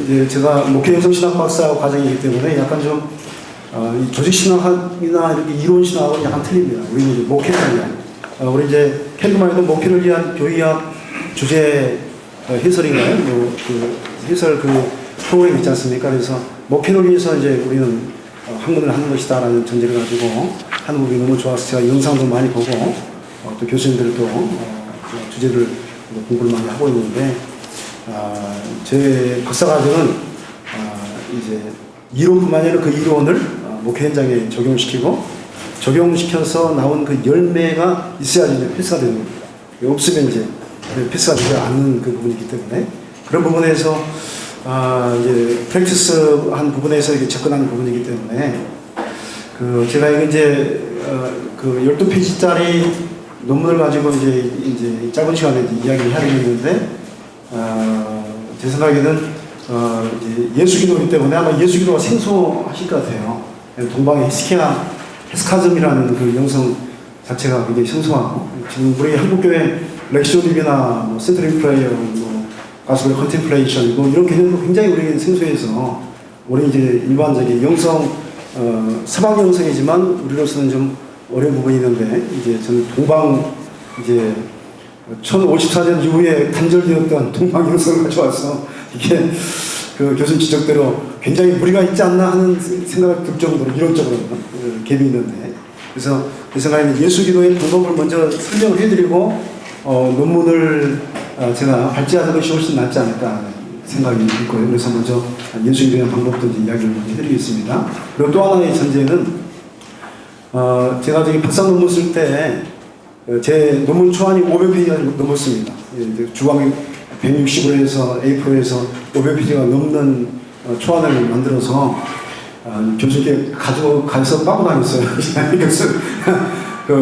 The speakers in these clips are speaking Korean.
이제 제가 목회 영성신학 박사 과정이기 때문에 약간 좀, 이 조직신학이나 이렇게 이론신학은 약간 틀립니다. 우리는 이제 목회를 위한, 우리 이제 캔드마이도 목회를 위한 교의학 주제 해설인가요? 그 해설 프로그램 있지 않습니까? 그래서 목회를 위해서 이제 우리는 학문을 하는 것이다라는 전제를 가지고 하는 부분이 너무 좋아서 제가 영상도 많이 보고, 또 교수님들도 주제를 공부를 많이 하고 있는데, 제 박사과정은 이제 이론뿐만 아니라 그 이론을 목회 현장에 적용시켜서 나온 그 열매가 있어야지 이제 패스가 되는 겁니다. 없으면 이제 패스가 되지 않는 그 부분이기 때문에 그런 부분에서 이제 프랙티스 한 부분에서 이게 접근하는 부분이기 때문에 제가 이제 12페이지짜리 논문을 가지고 이제 짧은 시간에 이야기를 해야 되는데, 제 생각에는 이제 예수기도이기 때문에 아마 예수기도가 생소하실 것 같아요. 동방의 헤스카즘이라는 그 영성 자체가 굉장히 생소하고, 지금 우리 한국교회 렉시오딥이나 센트럴 프레이어, 가스펠 컨템플레이션 이런 개념도 굉장히 우리에게 생소해서 우리 이제 일반적인 영성 서방 영성이지만 우리로서는 좀 어려운 부분이 있는데, 이제 저는 동방 이제 1054년 이후에 단절되었던 동방 영성을 가져와서 이게 그 교수님 지적대로 굉장히 무리가 있지 않나 하는 생각을 들 정도로 이론적으로 갭이 있는데, 그래서 제 생각에는 예수기도의 방법을 먼저 설명을 해드리고 논문을 제가 발제하는 것이 훨씬 낫지 않을까 하는 생각이 있고요. 그래서 먼저 예수기도의 방법도 이야기를 먼저 해드리겠습니다. 그리고 또 하나의 전제는 제가 저기 박사 논문 쓸 때 제 논문 초안이 500페이지가 넘었습니다. 주광 160으로 해서 A4에서 500페이지가 넘는 초안을 만들어서 교수님께 가지고 가서 빠고 다녔어요. 이것을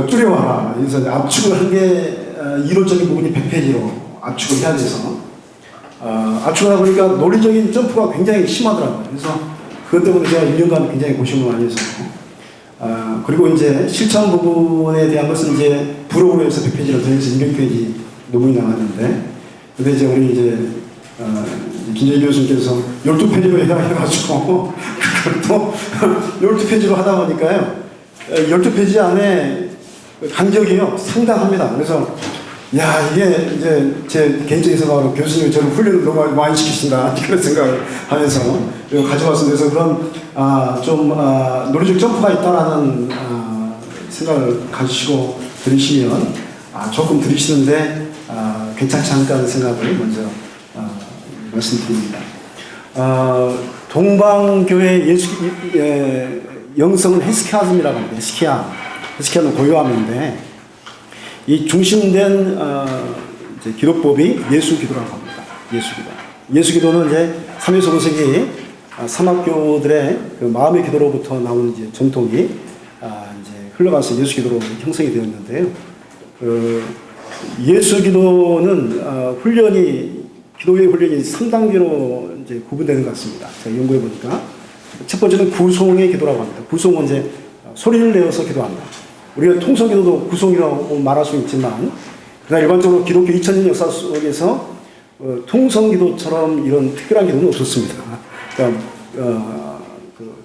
줄여와라. 그래서 압축을 한 게 이론적인 부분이 100페이지로 압축을 해야 돼서 압축을 하다 보니까 논리적인 점프가 굉장히 심하더라고요. 그래서 그것 때문에 제가 1년간 굉장히 고심을 많이 했었고, 그리고 이제 실천 부분에 대한 것은 이제 부록으로 해서 100페이지를 더해서 200페이지 논문이 나왔는데, 근데 이제 우리 이제 김재희 교수님께서 12페이지로 해야 해가지고 그걸 또 12페이지로 하다 보니까요, 12페이지 안에 간격이요 상당합니다. 그래서 야, 이게 이제 제 개인적인 생각으로 교수님이 저를 훈련을 너무 많이 시키신다 그런 생각을 하면서 가져왔습니다. 그래서 그런 좀 논리적 점프가 있다라는 생각을 가지시고 들으시면 조금 들으시는데 괜찮지 않을까 하는 생각을 먼저 말씀드립니다. 동방교회 영성은 헤스키아즘이라고 합니다. 헤스키아는 고요함인데, 이 중심된 이제 기도법이 예수기도라고 합니다. 예수기도는 이제 3에서 5세기 삼학교들의 그 마음의 기도로부터 나오는 이제 전통이 이제 흘러가서 예수기도로 형성이 되었는데요. 예수기도는 기도의 훈련이 3단계로 이제 구분되는 것 같습니다. 제가 연구해 보니까 첫 번째는 구송의 기도라고 합니다. 구송은 이제 소리를 내어서 기도한다. 우리가 통성기도도 구송이라고 말할 수 있지만, 그러나 일반적으로 기독교 2000년 역사 속에서 통성기도처럼 이런 특별한 기도는 없었습니다. 그러니까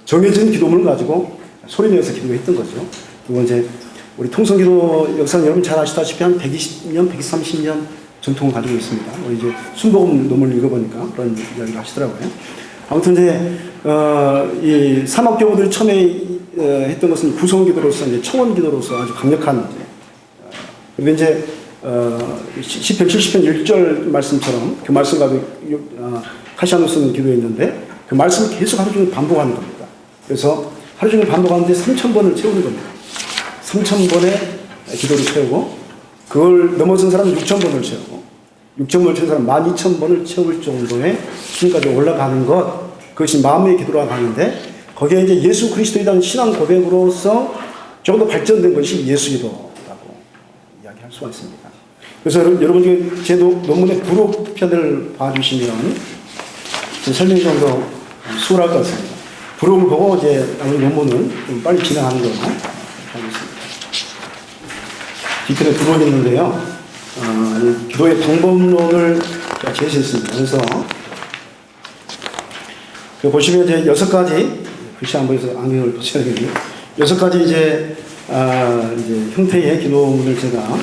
정해진 기도문을 가지고 소리 내어서 기도했던 거죠. 그리고 이제 우리 통성기도 역사는 여러분 잘 아시다시피 한 120년, 130년 전통을 가지고 있습니다. 우리 이제 순복음 논문을 읽어보니까 그런 이야기를 하시더라고요. 아무튼 이제 이 삼학교우들이 처음에 했던 것은 구성기도로서 이제 청원기도로서 아주 강력한 그런데 이제 시편 70편 1절 말씀처럼 그 말씀 가지고 카시아노 쓰는 기도였는데, 그 말씀을 계속 하루 종일 반복하는 겁니다. 그래서 하루 종일 반복하는데 3,000번을 채우는 겁니다. 3,000번의 기도를 채우고, 그걸 넘어선 사람은 6,000번을 채우고, 6,000번을 채운 사람은 12,000번을 채울 정도의 수준까지 올라가는 것, 그것이 마음의 기도라고 하는데, 거기에 이제 예수 그리스도에 대한 신앙 고백으로서 조금 더 발전된 것이 예수기도라고 이야기할 수가 있습니다. 그래서 여러분 제 논문의 부록 편을 봐주시면 제 설명이 좀 더 수월할 것 같습니다. 부록을 보고 이제 나머지 논문은 좀 빨리 진행하는 걸로 하겠습니다. 뒤편에 부록이 있는데요. 기도의 방법론을 제시했습니다. 그래서 그 보시면 이제 6가지, 글씨 안 보여서 안경을 보셔야 되겠네요. 6가지 이제 형태의 기도문을 제가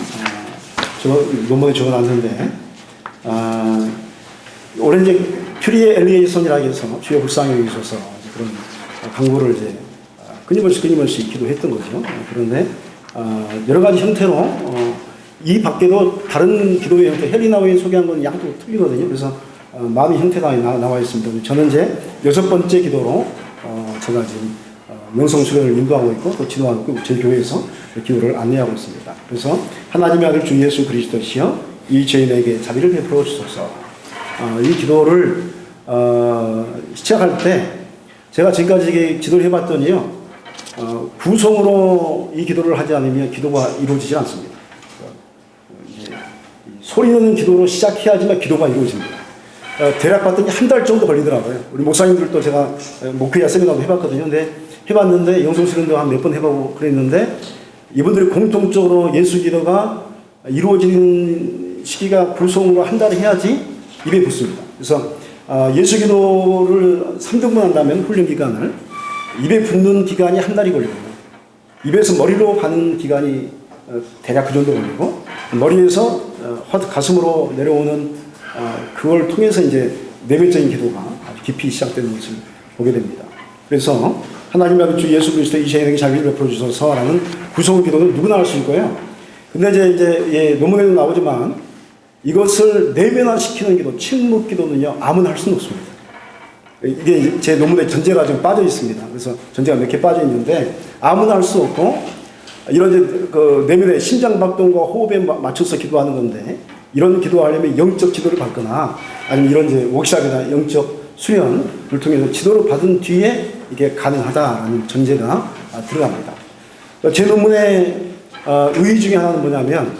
논문에 적어놨는데, 올해 이제 퓨리의 엘리에이손이라고 해서 주여 불쌍히 여기셔서 그런 강구를 이제 끊임없이 기도했던 거죠. 그런데 여러 가지 형태로 이 밖에도 다른 기도의 형태, 헬리나웨이 소개한 건 양도 틀리거든요. 그래서 많은 형태가 나와 있습니다. 저는 이제 6번째 기도로 제가 지금 명성 수련을 인도하고 있고 또 지도하고 있고 제 교회에서 기도를 안내하고 있습니다. 그래서 하나님의 아들 주 예수 그리스도시여 이 죄인에게 자비를 베풀어 주소서. 이 기도를 시작할 때 제가 지금까지 기도를 해봤더니요, 구성으로 이 기도를 하지 않으면 기도가 이루어지지 않습니다. 소리는 기도로 시작해야지만 기도가 이루어집니다. 대략 봤더니 한 달 정도 걸리더라고요. 우리 목사님들도 제가 목회자 세미나도 해봤거든요. 근데 해봤는데 영성수련도 한 몇 번 해보고 그랬는데 이분들이 공통적으로 예수 기도가 이루어지는 시기가 구성으로 한 달 해야지 입에 붙습니다. 그래서 예수 기도를 3등분 한다면 훈련 기간을 입에 붙는 기간이 한 달이 걸리고 입에서 머리로 가는 기간이 대략 그 정도 걸리고 머리에서 가슴으로 내려오는 그걸 통해서 이제 내면적인 기도가 아주 깊이 시작되는 것을 보게 됩니다. 그래서 하나님의 아들 주 예수 그리스도 이 죄인에게 자비를 베풀어 주소서라는 구성 기도는 누구나 할 수 있고요. 근데 이제 논문에도 나오지만 이것을 내면화시키는 기도, 침묵 기도는요 아무나 할 수는 없습니다. 이게 제 논문에 전제가 좀 빠져 있습니다. 그래서 전제가 몇 개 빠져 있는데 아무나 할 수 없고 이런 이제 그 내면의 심장 박동과 호흡에 맞춰서 기도하는 건데 이런 기도하려면 영적 지도를 받거나 아니면 이런 이제 워크숍이나 영적 수련을 통해서 지도를 받은 뒤에 이게 가능하다라는 전제가 들어갑니다. 제 논문의 의의 중에 하나는 뭐냐면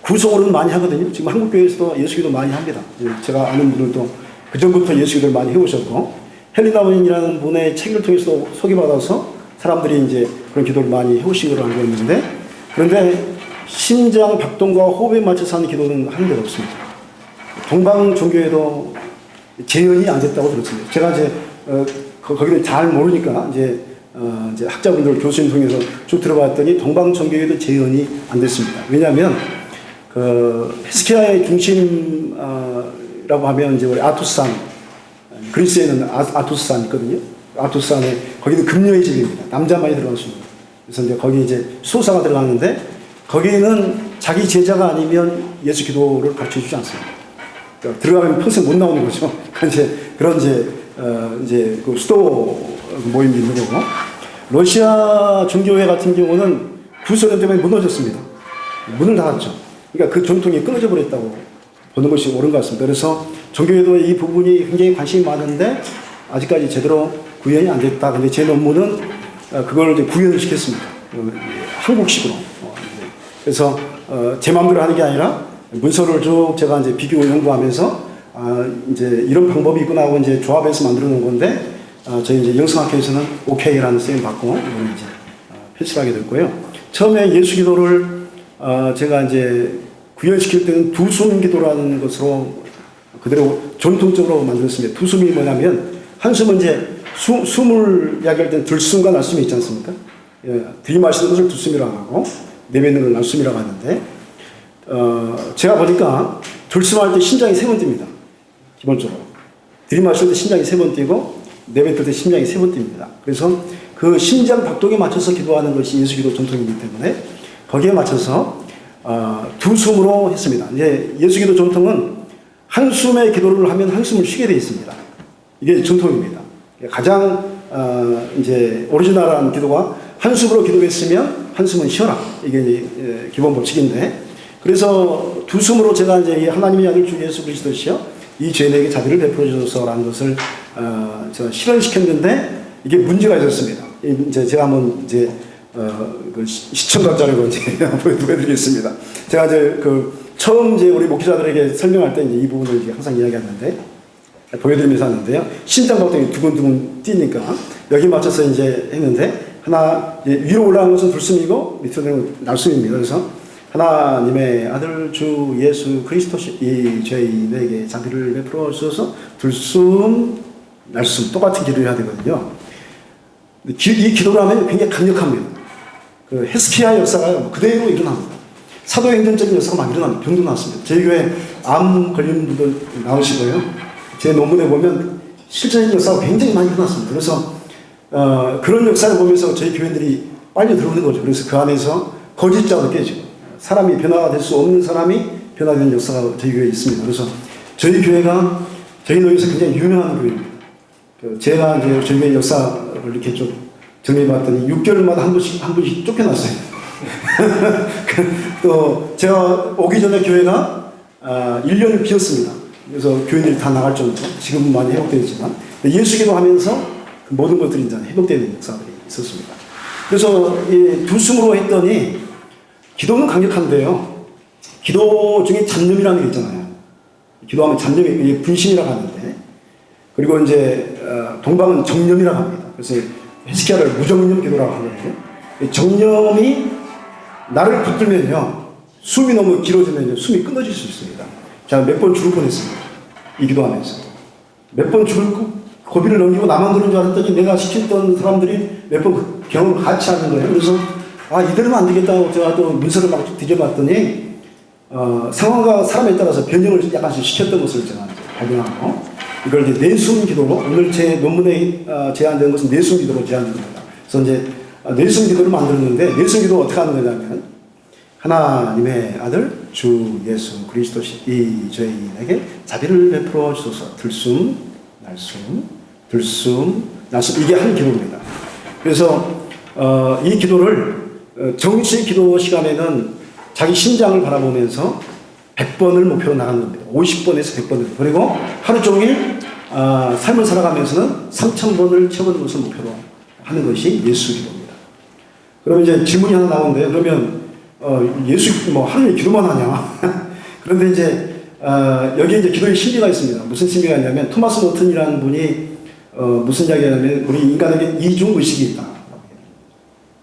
구속으로는 많이 하거든요. 지금 한국교회에서도 예수기도 많이 합니다. 제가 아는 분들도 그전부터 예수기도를 많이 해오셨고 헬리나원이라는 분의 책을 통해서 소개받아서 사람들이 이제 그런 기도를 많이 해오신 걸로 알고 있는데 그런데 심장 박동과 호흡에 맞춰서 하는 기도는 하는 데가 없습니다. 동방 종교에도 재현이 안 됐다고 들었습니다. 제가 이제 거기는 잘 모르니까 이제 학자분들 교수님 통해서 쭉 들어봤더니 동방 종교에도 재현이 안 됐습니다. 왜냐하면 그 히스키야의 중심이라고 하면 이제 우리 아투스산 그리스에는 아투스산 있거든요. 아투스산에 거기는 금요의 집입니다. 남자만이 들어갈 수 있는. 그래서 이제 거기 이제 수호사가 들어가는데 거기는 자기 제자가 아니면 예수 기도를 가르쳐 주지 않습니다. 그러니까 들어가면 평생 못 나오는 거죠. 그런 이제 그 수도 모임이 있는 거고 러시아 종교회 같은 경우는 구소련 때문에 무너졌습니다. 문을 닫았죠. 그러니까 그 전통이 끊어져 버렸다고 보는 것이 옳은 것 같습니다. 그래서 종교에도 이 부분이 굉장히 관심이 많은데 아직까지 제대로 구현이 안 됐다. 근데 제 논문은 그걸 이제 구현을 시켰습니다. 한국식으로. 그래서 제 마음대로 하는 게 아니라 문서를 쭉 제가 이제 비교 연구하면서 이제 이런 방법이 있구나 하고 이제 조합해서 만들어 놓은 건데 저희 이제 영성학회에서는 OK라는 쓰임 받고 이걸 이제 표시를 하게 됐고요. 처음에 예수 기도를 제가 이제 구현시킬 때는 두숨 기도라는 것으로 그대로 전통적으로 만들었습니다. 두숨이 뭐냐면 한숨은 이제 숨을 이야기할 때는 들숨과 날숨이 있지 않습니까? 들이마시는 것을 두숨이라고 하고 내뱉는 걸 날숨이라고 하는데 제가 보니까 들숨할 때 심장이 3번 뜁니다. 기본적으로. 들이마실 때 심장이 3번 뛰고 내뱉을 때 심장이 3번 뜁니다. 그래서 그 심장 박동에 맞춰서 기도하는 것이 예수기도 전통이기 때문에 거기에 맞춰서 두 숨으로 했습니다. 이제 예수기도 전통은 한숨의 기도를 하면 한숨을 쉬게 되어 있습니다. 이게 전통입니다. 가장 이제 오리지널한 기도가 한숨으로 기도했으면 한숨은 쉬어라. 이게 이제 기본 법칙인데 그래서 두 숨으로 제가 이제 하나님의 아들 주 예수 그리스도시여 이 죄인에게 자비를 베풀어 주소서라는 것을 제가 실현시켰는데 이게 문제가 있었습니다. 이제 제가 한번 이제 그 시청각 자료로 이제 보여드리겠습니다. 제가 이제 그 처음 이제 우리 목회자들에게 설명할 때 이제 이 부분을 이제 항상 이야기하는데 보여드리면서 하는데요. 심장 박동이 두근두근 뛰니까 여기 맞춰서 이제 했는데 하나 위로 올라가는 것은 들숨이고 밑으로 내는 건 날숨입니다. 그래서 하나님의 아들 주 예수 그리스도 이 죄인에게 자비를 베풀어 주셔서 들숨 날숨 똑같은 기도를 해야 되거든요. 이 기도를 하면 굉장히 강력합니다. 그 헤스키야 역사가 그대로 일어납니다. 사도행전적인 역사가 막 일어납니다. 병도 났습니다. 저희 교회 암 걸리는 분들 나오시고요. 제 논문에 보면 실제적인 역사가 굉장히 많이 일어났습니다. 그래서 그런 역사를 보면서 저희 교회들이 빨리 들어오는 거죠. 그래서 그 안에서 거짓자도 깨지고 사람이 변화가 될 수 없는 사람이 변화되는 역사가 저희 교회에 있습니다. 그래서 저희 교회가 저희 노예에서 굉장히 유명한 교회입니다. 제가 이제 저희 교회 역사를 이렇게 좀 정리해봤더니 6개월마다 한 분씩 쫓겨났어요. 또 제가 오기 전에 교회가 1년을 비었습니다. 그래서 교인들이 다 나갈 정도, 지금은 많이 회복되어 있지만 예수 기도하면서 그 모든 것들이 이제 회복되는 역사들이 있었습니다. 그래서 이 두 숨으로 했더니 기도는 강력한데요. 기도 중에 잡념이라는 게 있잖아요. 기도하면 잡념이 분심이라고 하는데, 그리고 이제 동방은 정념이라고 합니다. 그래서 헤스키야를 무정념 기도라고 하는데, 정념이 나를 붙들면요, 숨이 너무 길어지면 숨이 끊어질 수 있습니다. 제가 몇 번 죽을 뻔했습니다. 이 기도하면서 몇 번 죽을 고비를 넘기고 나만 그런 줄 알았더니 내가 시켰던 사람들이 몇 번 경험을 같이 하는 거예요. 그래서 이대로는 안 되겠다고 제가 또 문서를 막 뒤져봤더니 상황과 사람에 따라서 변형을 약간씩 시켰던 것을 제가 발견하고, 이걸 이제 내숨 기도로, 오늘 제 논문에 제안된 것은 내숨 기도로 제안됩니다. 그래서 이제 내숨 기도를 만들었는데, 내숨 기도 어떻게 하는 거냐면, 하나님의 아들 주 예수 그리스도시 저희에게 자비를 베풀어 주소서. 들숨 날숨 들숨 날숨, 이게 한 기도입니다. 그래서 이 기도를 정시 기도 시간에는 자기 심장을 바라보면서 100번을 목표로 나가는 겁니다. 50번에서 100번을. 그리고 하루 종일 삶을 살아가면서는 3000번을 채우는 것을 목표로 하는 것이 예수 기도입니다. 그러면 이제 질문이 하나 나오는데요. 그러면 예수 뭐 하루에 기도만 하냐? 그런데 이제 여기에 이제 기도의 심리가 있습니다. 무슨 심리가 있냐면, 토마스 모튼이라는 분이 무슨 이야기냐면, 우리 인간에게 이중 의식이 있다.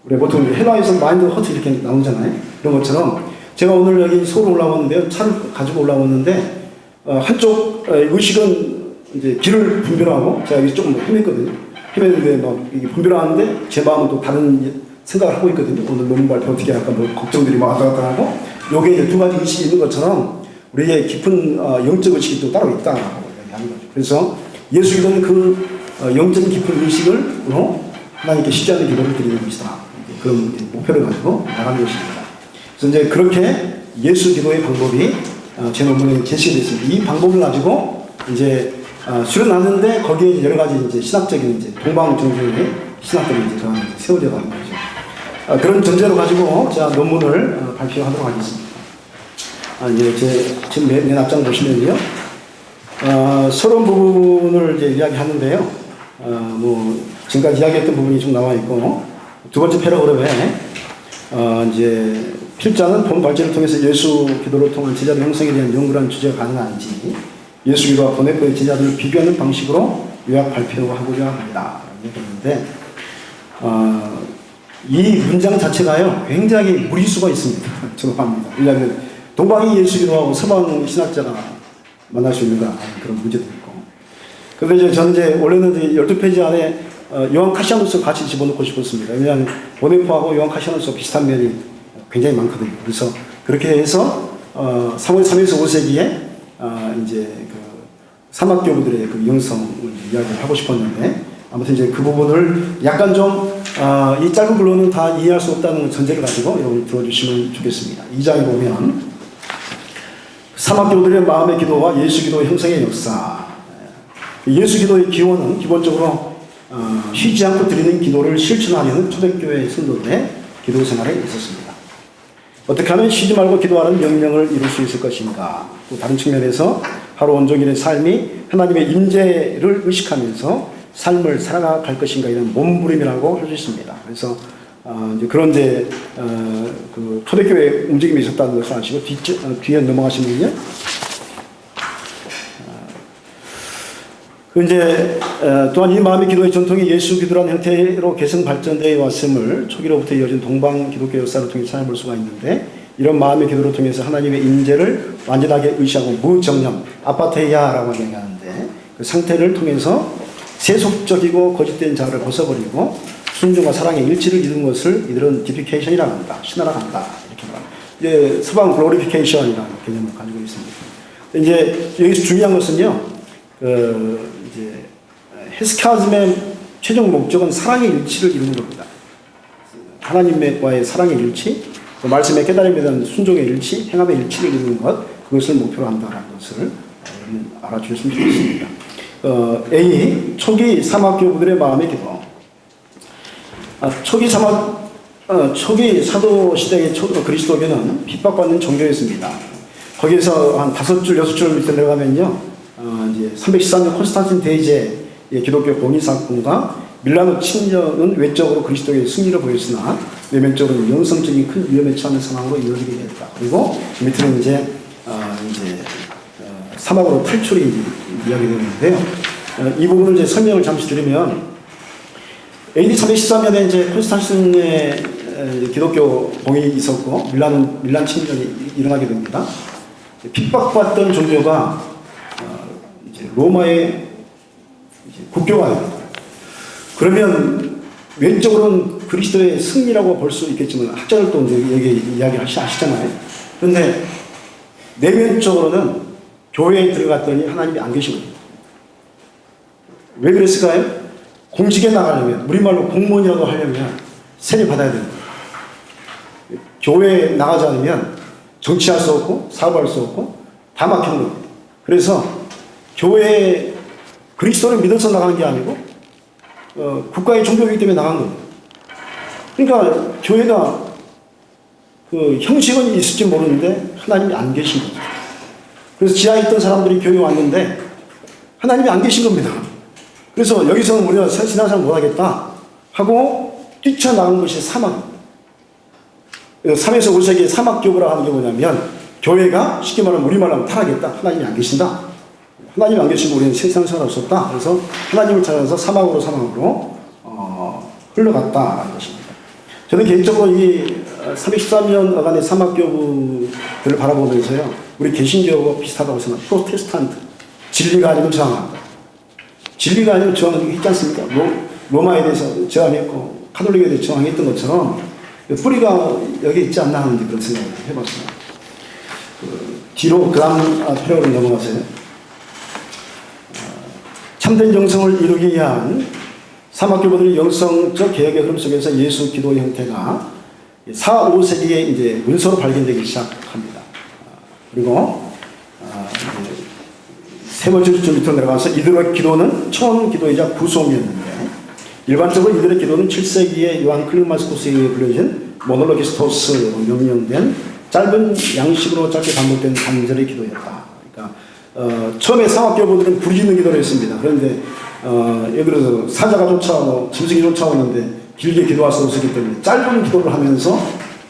우리 보통 해마에서 마인드 허트 이렇게 나오잖아요. 그런 것처럼 제가 오늘 여기 서울 올라왔는데요. 차를 가지고 올라왔는데 한쪽 의식은 이제 길을 분별하고, 제가 여기 조금 헤맸거든요. 헤맸는데 막 이게 분별하는데 제 마음은 또 다른 생각을 하고 있거든요. 오늘 논문 발표 어떻게 할까 뭐 걱정들이 막 왔다 갔다 하고, 요게 이제 두 가지 의식이 있는 것처럼 우리의 깊은 영적 의식이 또 따로 있다고 얘기하는 거죠. 그래서 예수 기도는 그 영적 깊은 의식으로 하나님께 쉽지 않은 기도를 드리는 것이다. 그런 목표를 가지고 나가는 것입니다. 그래서 이제 그렇게 예수 기도의 방법이 제 논문에 제시가 되어 있습니다. 이 방법을 가지고 이제 수련하는데, 거기에 여러 가지 이제 신학적인 이제 동방 정교의 신학들이 이제 세워져 가는 거죠. 그런 전제로 가지고 제가 논문을 발표하도록 하겠습니다. 이제 지금 맨 앞장 보시면요, 서론 부분을 이제 이야기하는데요. 뭐 지금까지 이야기했던 부분이 좀 나와 있고, 두 번째 패러그램에 이제 필자는 본 발제를 통해서 예수 기도를 통한 제자들 형성에 대한 연구라는 주제가 가능한지, 예수 기도와 보네포의 제자들을 비교하는 방식으로 요약 발표하고자 합니다. 그런데 이 문장 자체가요 굉장히 무리수가 있습니다. 죄송합니다. 왜냐하면 동방이 예수 기도하고 서방 신학자가 만날 수 있는가 그런 문제도 있고. 그런데 이제 저는 이제 원래는 이제 12페이지 안에 요한 카시아누스 같이 집어넣고 싶었습니다. 왜냐하면 보네포하고 요한 카시아누스 비슷한 면이 굉장히 많거든요. 그래서 그렇게 해서 3월 3에서 5세기에 이제 그 사막교부들의 그 영성을 이야기를 하고 싶었는데, 아무튼 이제 그 부분을 약간 좀 이 짧은 글로는 다 이해할 수 없다는 전제를 가지고 여러분 들어주시면 좋겠습니다. 2장에 보면 사막교부들의 마음의 기도와 예수 기도의 형성의 역사. 예수 기도의 기원은 기본적으로 쉬지 않고 드리는 기도를 실천하려는 초대교회 성도들의 기도 생활에 있었습니다. 어떻게 하면 쉬지 말고 기도하는 명령을 이룰 수 있을 것인가. 또 다른 측면에서 하루 온종일의 삶이 하나님의 임재를 의식하면서 삶을 살아갈 것인가, 이런 몸부림이라고 할 수 있습니다. 그래서 이제 그런데 그 초대교회 움직임이 있었다는 것을 아시고 뒤에 넘어가시면요. 이제 또한 이 마음의 기도의 전통이 예수 기도라는 형태로 개성 발전되어 왔음을 초기로부터 이어진 동방 기독교 역사를 통해 찾아볼 수가 있는데, 이런 마음의 기도를 통해서 하나님의 임재를 완전하게 의시하고 무정념, 아파테이아라고 얘기하는데, 그 상태를 통해서 세속적이고 거짓된 자를 벗어버리고 순종과 사랑의 일치를 이룬 것을 이들은 디피케이션이라고 한다. 신화라고 한다. 이렇게 말합니다. 이제 서방 글로리피케이션이라는 개념을 가지고 있습니다. 이제 여기서 중요한 것은요, 이제 헤스카즘의 최종 목적은 사랑의 일치를 이루는 겁니다. 하나님과의 사랑의 일치, 또 말씀의 깨달음에 대한 순종의 일치, 행함의 일치를 이루는 것, 그것을 목표로 한다는 것을 알아주셨으면 좋겠습니다. A. 초기 사막교부들의 마음의 기도. 초기 사도시대의 그리스도교는 핍박받는 종교였습니다. 거기에서 한 5줄, 6줄 밑에 내려가면요, 이제 313년 콘스탄틴 대제의 기독교 공의사건과 밀라노 침략은 외적으로 그리스도의 승리를 보였으나 내면적으로 영성적인 큰 위험에 처하는 상황으로 이어지게 됐다. 그리고 밑에는 이제 사막으로 탈출이 이야기되는데요. 이 부분을 이제 설명을 잠시 드리면 AD 313년에 이제 콘스탄틴의 기독교 공의이 있었고 밀란 침략이 일어나게 됩니다. 핍박받던 종교가 이제 로마의 국교가 됩니다. 그러면 왼쪽으로는 그리스도의 승리라고 볼 수 있겠지만 학자들 또 여기 이야기하시잖아요. 그런데 내면적으로는 교회에 들어갔더니 하나님이 안 계신 겁니다. 왜 그랬을까요? 공직에 나가려면, 우리말로 공무원이라도 하려면 세례 받아야 됩니다. 교회에 나가지 않으면 정치할 수 없고 사업할 수 없고 다 막히는 겁니다. 그래서 교회에 그리스도를 믿어서 나가는 게 아니고 국가의 종교이기 때문에 나간 겁니다. 그러니까 교회가 그 형식은 있을지 모르는데 하나님이 안 계신 거죠. 그래서 지하에 있던 사람들이 교회에 왔는데 하나님이 안 계신 겁니다. 그래서 여기서는 우리가 신앙생활 못하겠다 하고 뛰쳐나간 것이 사막입니다. 3에서 5세기의 사막교부라 하는 게 뭐냐면 교회가 쉽게 말하면 우리말로 하면 타락했다. 하나님이 안 계신다. 하나님이 안 계시고 우리는 신앙생활 없었다. 그래서 하나님을 찾아서 사막으로 흘러갔다는 것입니다. 저는 개인적으로 이 313년간의 사막교부들을 바라보면서요, 우리 개신교하고 비슷하다고 생각합니다. 프로테스탄트, 진리가 아니면 저항한다. 진리가 아니면 저항하는 게 있지 않습니까? 로마에 대해서 저항했고 카톨릭에 대해서 저항했던 것처럼 뿌리가 여기 있지 않나 하는 그런 생각을 해봤습니다. 뒤로 그 다음 패러를 넘어가세요. 참된 영성을 이루기 위한 사막교부들의 영성적 개혁의 흐름 속에서 예수 기도의 형태가 4, 5세기에 이제 문서로 발견되기 시작합니다. 그리고 세 번째 줄 밑으로 내려가서 이들의 기도는 처음 기도이자 구속이었는데 일반적으로 이들의 기도는 7세기에 요한 클리마스코스에 의해 불려진 모놀로기스토스로 명명된 짧은 양식으로 짧게 반복된 간절의 기도였다. 그러니까 처음에 사막교부들은 부르짖는 기도를 했습니다. 그런데 예를 들어서 사자가 쫓아오고 짐승이 쫓아오는데 길게 기도할 수 없었기 때문에 짧은 기도를 하면서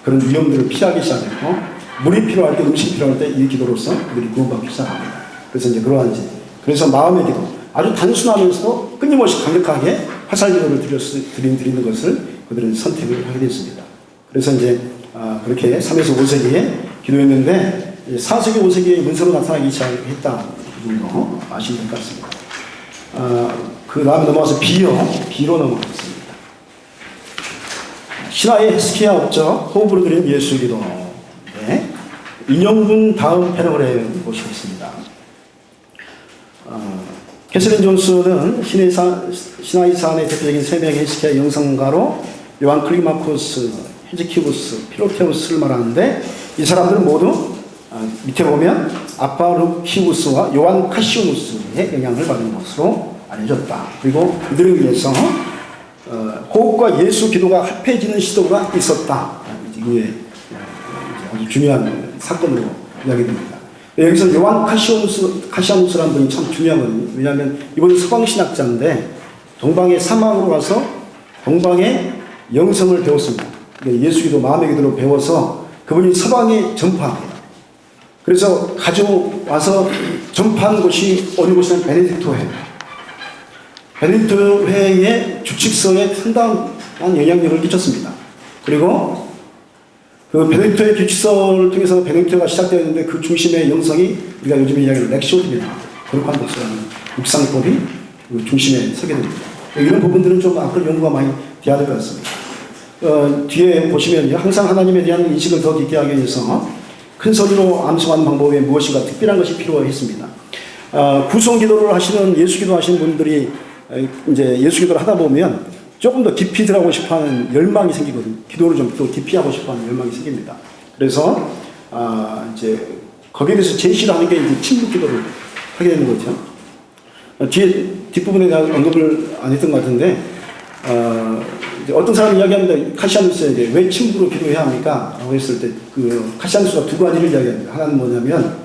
그런 위험들을 피하기 시작했고 물이 필요할 때, 음식이 필요할 때 이 기도로서 그들이 구원받기 시작합니다. 그래서 이제 그래서 마음의 기도, 아주 단순하면서도 끊임없이 강력하게 화살 기도를 드리는 것을 그들은 선택을 하게 됐습니다. 그래서 이제 그렇게 3에서 5세기에 기도했는데 4세기, 5세기에 문서로 나타나기 시작했다. 그 정도 아시면 될 것 같습니다. 그 다음에 넘어가서 B로 넘어가겠습니다. 신화의 헤스키야 업적, 호흡으로 드린 예수 기도. 네. 인용분 다음 패러그램 보시겠습니다. 캐슬린 존스는 신화의 사안의 대표적인 3명의 헤스키야 영성가로 요한 클리마코스, 헤즈키우스, 피로테우스를 말하는데 이 사람들은 모두 밑에 보면 아파루키우스와 요한 카시오누스의 영향을 받은 것으로 알려졌다. 그리고 그들을 위해서 호흡과 예수 기도가 합해지는 시도가 있었다. 이게 아주 중요한 사건으로 이야기됩니다. 여기서 요한 카시오누스라는 분이 참 중요하거든요. 왜냐하면 이분은 서방신학자인데 동방의 사막으로 가서 동방의 영성을 배웠습니다. 예수 기도, 마음의 기도로 배워서 그분이 서방에 전파합니다. 그래서 가져와서 전파한 곳이 어느 곳이냐면 베네딕토회. 베네딕토회의 주칙서에 상당한 영향력을 끼쳤습니다. 그리고 그 베네딕토의 주칙서를 통해서 베네딕토가 시작되었는데 그 중심의 영성이 우리가 요즘에 이야기하는 렉시오드입니다. 거룩한 독서라는 묵상법이 중심에 서게 됩니다. 이런 부분들은 좀 앞으로 연구가 많이 돼야 될 것 같습니다. 뒤에 보시면요. 항상 하나님에 대한 인식을 더 깊게 하기 위해서 큰 소리로 암송하는 방법에 무엇인가 특별한 것이 필요했습니다. 구성 기도를 하시는 예수 기도 하시는 분들이 이제 예수 기도를 하다 보면 조금 더 깊이 들어가고 싶어 하는 열망이 생기거든요. 기도를 좀 더 깊이 하고 싶어 하는 열망이 생깁니다. 그래서, 이제 거기에 대해서 제시를 하는 게 이제 침묵 기도를 하게 되는 거죠. 뒷부분에 대한 언급을 안 했던 것 같은데, 이제 어떤 사람이 이야기합니다. 카시아누스에게 왜 침묵으로 기도해야 합니까? 라고 했을 때, 카시아누스가 두 가지를 이야기합니다. 하나는 뭐냐면,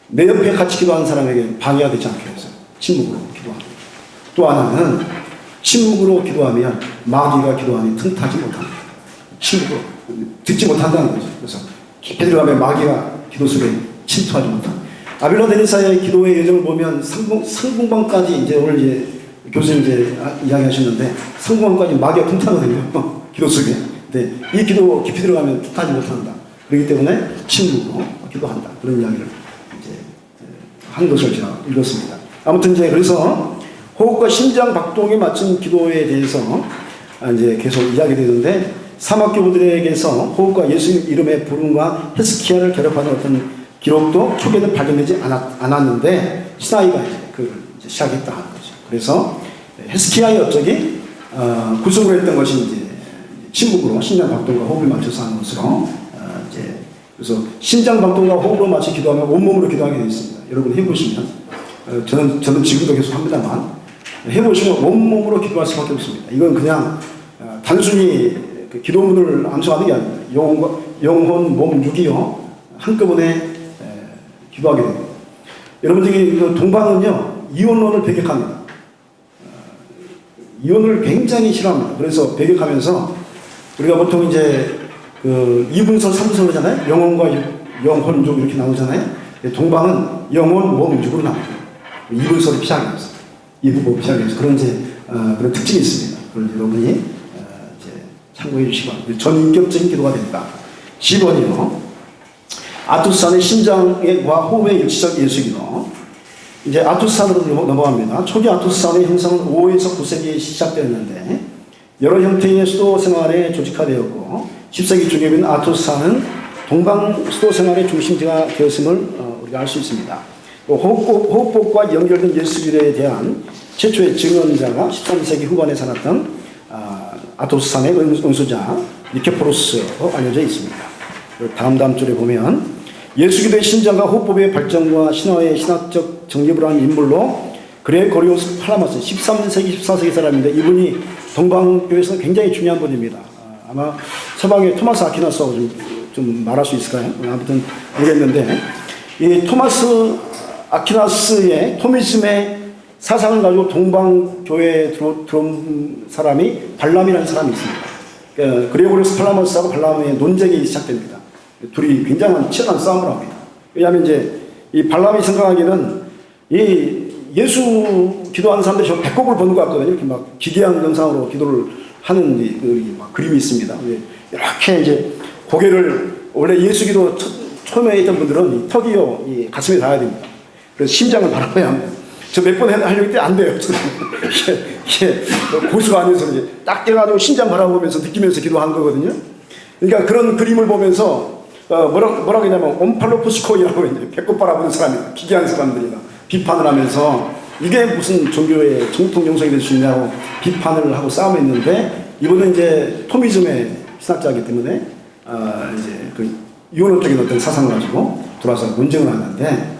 내 옆에 같이 기도하는 사람에게 방해가 되지 않게 해서 침묵으로 기도합니다. 또 하나는, 침묵으로 기도하면 마귀가 기도하니 틈타지 못합니다. 침묵으로 듣지 못한다는 거죠. 그래서 깊이 들어가면 마귀가 기도 속에 침투하지 못합니다. 아빌론 데니사의 기도의 여정을 보면 상궁방까지 이제 오늘 이제 교수님 이제 이야기하셨는데 상궁방까지 마귀가 틈타거든요. 기도 속에. 근데 이 기도 깊이 들어가면 틈타지 못한다. 그렇기 때문에 침묵으로 기도한다. 그런 이야기를 이제 한 것을 제가 읽었습니다. 아무튼 이제 그래서 호흡과 심장 박동에 맞춘 기도에 대해서 이제 계속 이야기되는데 사막교부들에게서 호흡과 예수 이름의 부름과 헤스키야를 결합하는 어떤 기록도 초기에는 발견되지 않았는데 시나이가 이제 그걸 이제 시작했다 하는 거죠. 그래서 헤스키야의 업적이 구성을 했던 것이 이제 침묵으로 심장 박동과 호흡을 맞춰서 하는 것으로 이제 그래서 심장 박동과 호흡을 맞춰 기도하면 온몸으로 기도하게 되어 있습니다. 여러분 해보시면 저는 지금도 계속 합니다만 해보시면 온몸으로 기도할 수밖에 없습니다. 이건 그냥 단순히 그 기도문을 암송하는 게 아닙니다. 영혼, 몸, 육이요 한꺼번에 기도하게 됩니다. 여러분들이 동방은요 이혼론을 배격합니다. 이혼을 굉장히 싫어합니다. 그래서 배격하면서 우리가 보통 이제 그 2분설, 3분설 하잖아요. 영혼과 영혼, 육 이렇게 나오잖아요. 동방은 영혼, 몸, 육으로 나옵니다. 2분설을 피하면서. 이 부분 피하면서 그런 이제 그런 특징이 있습니다. 그걸 여러분이 이제 참고해 주시고 전인격적인 기도가 된다. 10번이요. 아투스산의 심장과 호흡의 일치적 예수기도. 이제 아투스산으로 넘어갑니다. 초기 아투스산의 형성은 5에서 9세기에 시작되었는데 여러 형태의 수도 생활에 조직화되었고 10세기 중엽인 아투스산은 동방 수도 생활의 중심지가 되었음을 우리가 알 수 있습니다. 호흡법과 연결된 예수기도에 대한 최초의 증언자가 13세기 후반에 살았던 아토스산의 은수자 니케포로스로 알려져 있습니다. 다음 줄에 보면 예수기도의 신장과 호흡법의 발전과 신화의 신학적 정립을 한 인물로 그레고리오스 팔라마스 13세기 14세기 사람인데 이분이 동방교에서 굉장히 중요한 분입니다. 아마 서방의 토마스 아퀴나스하고 좀 말할 수 있을까요? 아무튼 모르겠는데 이 토마스 아퀴나스의 토미즘의 사상을 가지고 동방교회에 들어온 사람이 발람이라는 사람이 있습니다. 그레고리오스 팔라마스하고 발람의 논쟁이 시작됩니다. 둘이 굉장히 치열한 싸움을 합니다. 왜냐하면 이제 이 발람이 생각하기에는 이 예수 기도하는 사람들이 저 배꼽을 보는 것 같거든요. 이렇게 막 기괴한 영상으로 기도를 하는 막 그림이 있습니다. 이렇게 이제 고개를 원래 예수 기도 처음에 있던 분들은 이 턱이요 이 가슴에 닿아야 됩니다. 그래서 심장을 바라봐야 합니다. 저 몇 번 하려고 했는데 안 돼요. 이게 고수가 아니어서 이제 딱 떼가지고 심장 바라보면서 느끼면서 기도한 거거든요. 그러니까 그런 그림을 보면서 뭐라고 했냐면 옴팔로포스코이라고 이제 배꼽 바라보는 사람이다. 기괴한 사람들이다. 비판을 하면서 이게 무슨 종교의 정통 영성이 될 수 있냐고 비판을 하고 싸움했는데 이분은 이제 토미즘의 신학자이기 때문에 이제 그 이원론적인 어떤 사상을 가지고 돌아서 논쟁을 하는데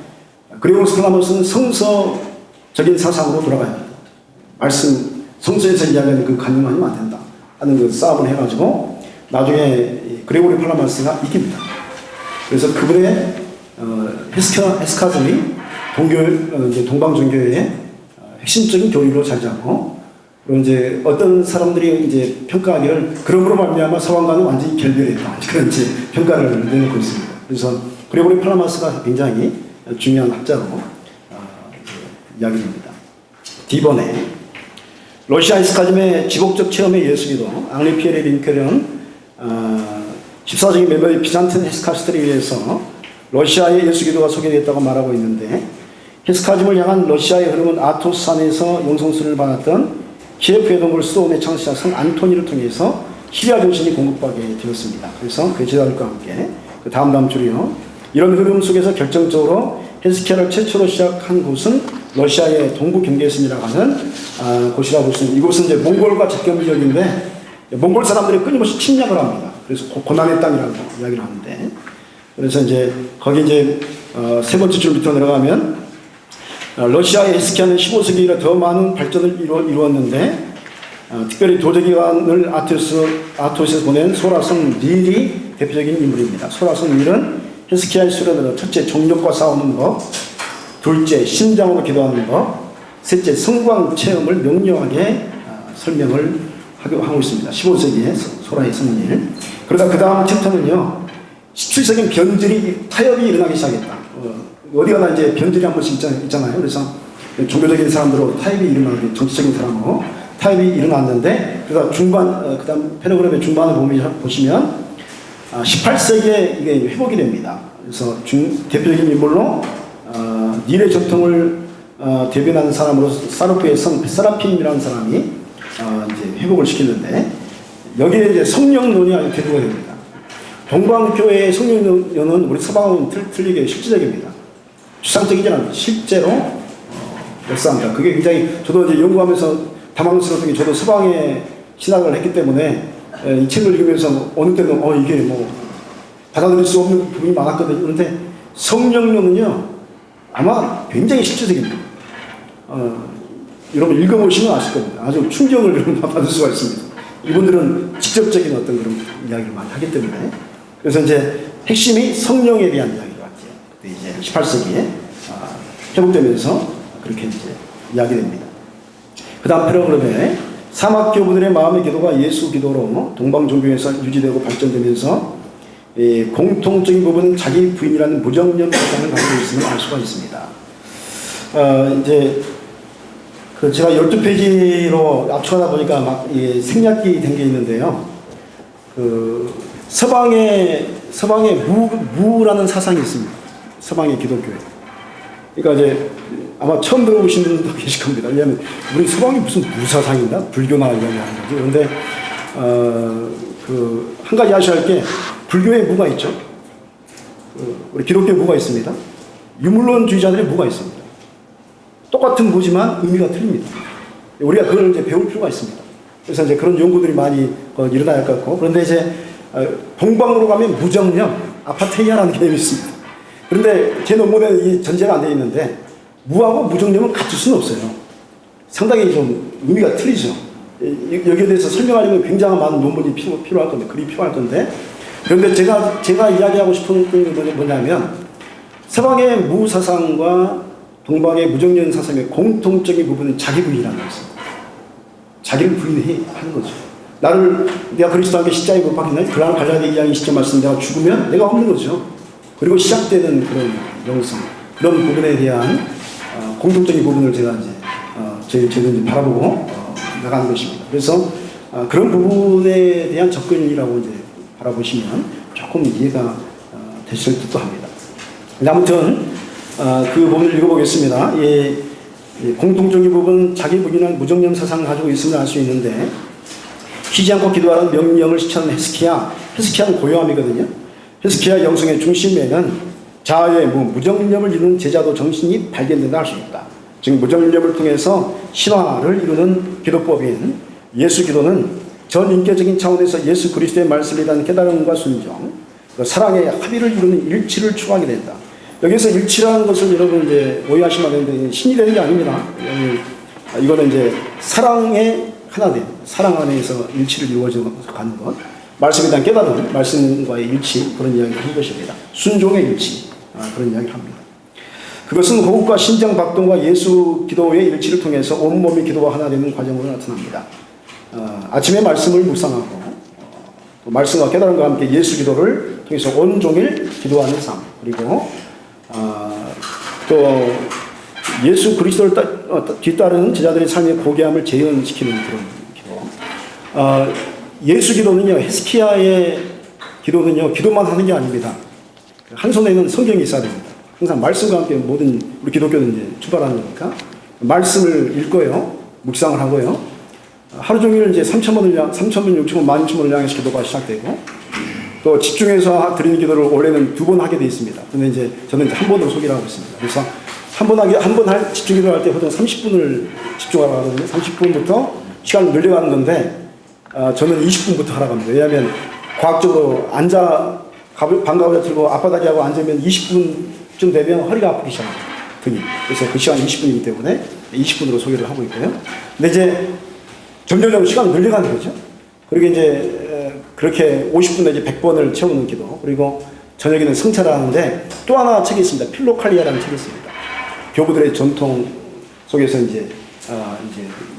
그레고리오스 팔라마스는 성서적인 사상으로 돌아가야 합니다. 말씀 성서에서 이야기하는 그 관념하면 안 된다 하는 그 싸움을 해가지고 나중에 그레고리 팔라마스가 이깁니다. 그래서 그분의 헤스카즘이 동방종교의 핵심적인 교리로 자리 잡고 그리고 이제 어떤 사람들이 이제 평가하기를 그러므로 말미암아 서방과는 완전히 결별했다 그런 이제 평가를 내놓고 있습니다. 그래서 그레고리 팔라마스가 굉장히 중요한 학자로 이야기됩니다. D번에 러시아 헤스카즘의 지속적 체험의 예수기도 앙리 피에르 링켈은 14세기 몇몇 비잔틴 헤스카스들에 의해서 러시아의 예수기도가 소개됐다고 말하고 있는데 헤스카즘을 향한 러시아의 흐름은 아토스산에서 영성술을 받았던 키예프의 동굴 수도원의 창시자 성 안토니를 통해서 시리아 정신이 공급받게 되었습니다. 그래서 그 제자들과 함께 그 다음 줄이요. 이런 흐름 속에서 결정적으로 헤스키야를 최초로 시작한 곳은 러시아의 동부 경계선이라고 하는 곳이라고 볼 수 있습니다. 이곳은 이제 몽골과 접경 지역인데 몽골 사람들이 끊임없이 침략을 합니다. 그래서 고난의 땅이라고 이야기를 하는데, 그래서 이제 거기 이제 세 번째 줄 밑으로 내려가면 러시아의 헤스키야는 15세기 이래 더 많은 발전을 이루었는데 특별히 도제기관을 아토스에서 보낸 소라성 닐이 대표적인 인물입니다. 소라성 닐은 헤스키야의 수련으로 첫째 정욕과 싸우는 것, 둘째 심장으로 기도하는 것, 셋째 성광 체험을 명료하게 설명을 하고 있습니다. 15세기에 소라의 성닐. 그러다 그 다음 챕터는요, 17세기는 변질이, 타협이 일어나기 시작했다. 어디 가나 이제 변질이 한 번씩 있잖아요. 그래서 종교적인 사람들로 타협이 일어나고 정치적인 사람으로 타협이 일어났는데, 그러다 그 다음 패러그램의 중반을 보시면 18세기에 이게 회복이 됩니다. 그래서 대표적인 인물로 닐의 전통을 대변하는 사람으로 사르프의 성 베사라핌이라는 사람이 이제 회복을 시키는데, 여기에 이제 성령론이 아주 대두가 됩니다. 동방교회의 성령론은 우리 서방은 틀리게 실질적입니다. 추상적이지 않아요. 실제로 역사합니다. 그게 굉장히, 저도 이제 연구하면서 당황스러웠던 게, 저도 서방의 신학을 했기 때문에 이 책을 읽으면서 어느 때는 이게 뭐 받아들일 수 없는 부분이 많았거든요. 그런데 성령론은요 아마 굉장히 실질적입니다. 여러분 읽어보시면 아실 겁니다. 아주 충격을 받을 수가 있습니다. 이분들은 직접적인 어떤 그런 이야기를 많이 하기 때문에. 그래서 이제 핵심이 성령에 대한 이야기를 할게요. 그때 이제 18세기에 회복되면서 그렇게 이제 이야기됩니다. 그 다음 패러그램에 사막교부들의 마음의 기도가 예수 기도로 동방 종교에서 유지되고 발전되면서 공통적인 부분은 자기 부인이라는 무정념 사상을 가지고 있음을 알 수가 있습니다. 이제 제가 12페이지로 압축하다 보니까 막 생략이 된 게 있는데요. 서방의 무라는 사상이 있습니다. 서방의 기독교에. 그러니까 이제 아마 처음 들어보신 분도 계실 겁니다. 왜냐하면 우리 서방이 무슨 무사상이 있나? 불교나 이야기하는 거죠. 그런데 한 가지 아셔야 할 게, 불교에 무가 있죠. 우리 기독교에 무가 있습니다. 유물론주의자들의 무가 있습니다. 똑같은 무지만 의미가 틀립니다. 우리가 그걸 이제 배울 필요가 있습니다. 그래서 이제 그런 연구들이 많이 일어나야 할 것 같고, 그런데 이제 동방으로 가면 무정념, 아파테이아라는 개념이 있습니다. 그런데 제 논문에 이 전제가 안 되어 있는데, 무하고 무정념은 같을 수는 없어요. 상당히 좀 의미가 틀리죠. 여기에 대해서 설명하려면 굉장히 많은 논문이 필요할 건데, 글이 필요할 건데, 그런데 제가 이야기하고 싶은 게 뭐냐면, 서방의 무사상과 동방의 무정념 사상의 공통적인 부분은 자기 부인이라는 것입니다. 자기를 부인하는 거죠. 내가 그리스도 함께 십자가에 못 박힌다. 그랑 갈라디 2장 20절 말씀, 내가 죽으면 내가 없는 거죠. 그리고 시작되는 그런 영성, 그런 부분에 대한 공통적인 부분을 제가 이제 바라보고 나가는 것입니다. 그래서 그런 부분에 대한 접근이라고 이제 바라보시면 조금 이해가 되실 듯도 합니다. 아무튼 그 부분을 읽어보겠습니다. 공통적인 부분은 자기 부인한 무정념 사상을 가지고 있음을 알 수 있는데, 쉬지 않고 기도하는 명령을 실천하는 헤스키야는 고요함이거든요. 헤스키야 영성의 중심에는 자아의 무정념을 이루는 제자도 정신이 발견된다 할 수 있다. 즉 무정념을 통해서 신화를 이루는 기도법인 예수 기도는 전 인격적인 차원에서 예수 그리스도의 말씀에 대한 깨달음과 순종, 사랑의 합의를 이루는 일치를 추구하게 된다. 여기서 일치라는 것을 여러분 이제 오해하시면 안 되는데, 신이 되는 게 아닙니다. 이거는 이제 사랑의 하나됨, 사랑 안에서 일치를 이루어져 가는 것, 말씀에 대한 깨달음, 말씀과의 일치, 그런 이야기를 하는 것입니다. 순종의 일치, 그런 이야기를 합니다. 그것은 호흡과 심장 박동과 예수 기도의 일치를 통해서 온몸이 기도와 하나 되는 과정으로 나타납니다. 아침에 말씀을 묵상하고 또 말씀과 깨달음과 함께 예수 기도를 통해서 온종일 기도하는 삶, 그리고 또 예수 그리스도를 뒤따르는 제자들의 삶의 고귀함을 재현시키는 그런 기도. 예수 기도는요, 헤스키야의 기도는요, 기도만 하는 게 아닙니다. 한 손에는 성경이 있어야 됩니다. 항상 말씀과 함께 모든 우리 기독교는 이제 출발하는 거니까 말씀을 읽고요, 묵상을 하고요. 하루 종일 이제 3,000번, 6,000번, 16,000번을 향해서 기도가 시작되고 또 집중해서 드리는 기도를 원래는 2번 하게 되어 있습니다. 근데 이제 저는 이제 한 번으로 소개를 하고 있습니다. 그래서 한 번 집중 기도를 할 때 보통 30분을 집중하라고 하는데 30분부터 시간을 늘려가는 건데 저는 20분부터 하라고 합니다. 왜냐하면 과학적으로 방가구를 들고 앞바닥에 하고 앉으면 20분쯤 되면 허리가 아프기 시작합니다. 등이. 그래서 그 시간이 20분이기 때문에 20분으로 소개를 하고 있고요. 근데 이제 점점 시간을 늘려가는 거죠. 그리고 이제 그렇게 50분 내지 100번을 채우는 기도. 그리고 저녁에는 성찰을 하는데 또 하나 책이 있습니다. 필로칼리아라는 책이 있습니다. 교부들의 전통 속에서 이제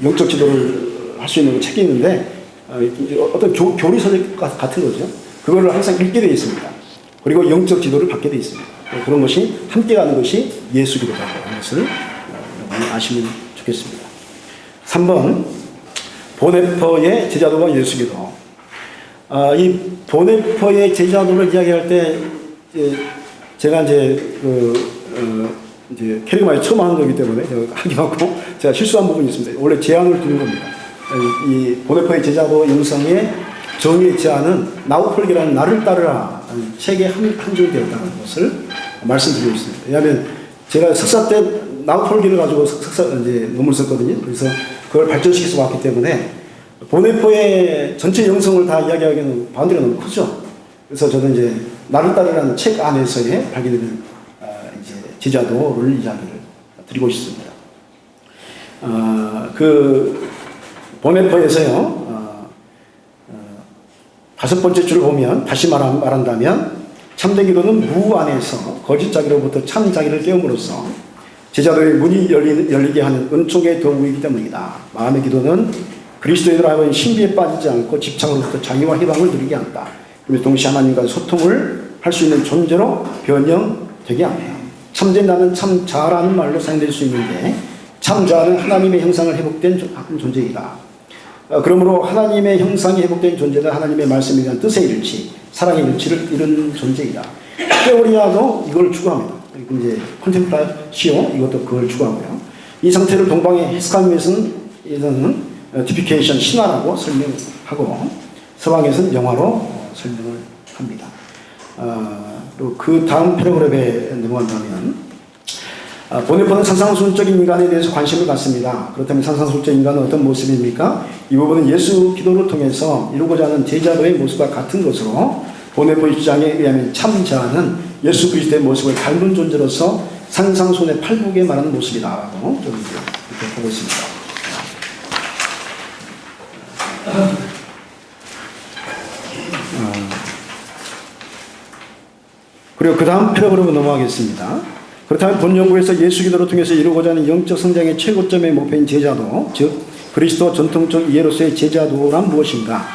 영적 지도를 할 수 있는 책이 있는데 어떤 교리서 같은 거죠. 그거를 항상 읽게 되어 있습니다. 그리고 영적 지도를 받게 되어 있습니다. 그런 것이 함께 가는 것이 예수 기도라고 하는 것을 여러분이 아시면 좋겠습니다. 3번 보네퍼의 제자도가 예수 기도. 이 보네퍼의 제자도를 이야기할 때 제가 이제 캐리그마에 처음 하는 거기 때문에 제가 하기 맞고 제가 실수한 부분이 있습니다. 원래 제안을 두는 겁니다. 이 보네퍼의 제자도 영성의 정의의 제안은 나우폴기라는 나를 따르라 책에 한정되었다는 것을 말씀드리고 있습니다. 왜냐하면 제가 석사 때 나우폴기를 가지고 논문을 썼거든요. 그래서 그걸 발전시켜서 왔기 때문에 보네퍼의 전체 영성을 다 이야기하기에는 바운드리가 너무 크죠. 그래서 저는 이제 나를 따르라는 책 안에서의 발견된 제자도를 이야기를 드리고 싶습니다. 그 보네퍼에서요. 5번째 줄을 보면 다시 말한다면 참된 기도는 무 안에서 거짓 자기로부터 참 자기를 깨움으로써 제자도의 문이 열리게 하는 은총의 도구이기 때문이다. 마음의 기도는 그리스도인으로 하여금 신비에 빠지지 않고 집착으로부터 자유와 해방을 누리게 한다. 그리고 동시에 하나님과 소통을 할 수 있는 존재로 변형되게 합니다. 참된 나는 참 자라는 말로 사용될 수 있는데 참 자는 하나님의 형상을 회복된 존재이다. 그러므로 하나님의 형상이 회복된 존재는 하나님의 말씀에 대한 뜻의 일치, 사랑의 일치를 이룬 존재이다. 테오리아도 이걸 추구합니다. 이제 콘템플라시오 이것도 그걸 추구하고요. 이 상태를 동방의 해석하기 위해서는 디피케이션 신화라고 설명하고 서방에서는 영화로 설명을 합니다. 또 그 다음 패러그래프에 넘어간다면 보네퍼는 산상순적인 인간에 대해서 관심을 갖습니다. 그렇다면 산상순적 인간은 어떤 모습입니까? 이 부분은 예수 기도를 통해서 이루고자 하는 제자도의 모습과 같은 것으로 보네퍼의 주장에 의하면 참자는 예수 그리스도의 모습을 닮은 존재로서 산상순의 팔복에 말하는 모습이다라고 저는 이렇게 보고 있습니다. 그리고 그 다음 패러그래프로 넘어가겠습니다. 그렇다면 본 연구에서 예수 기도를 통해서 이루고자 하는 영적 성장의 최고점의 목표인 제자도, 즉 그리스도 전통적 이해로서의 제자도란 무엇인가?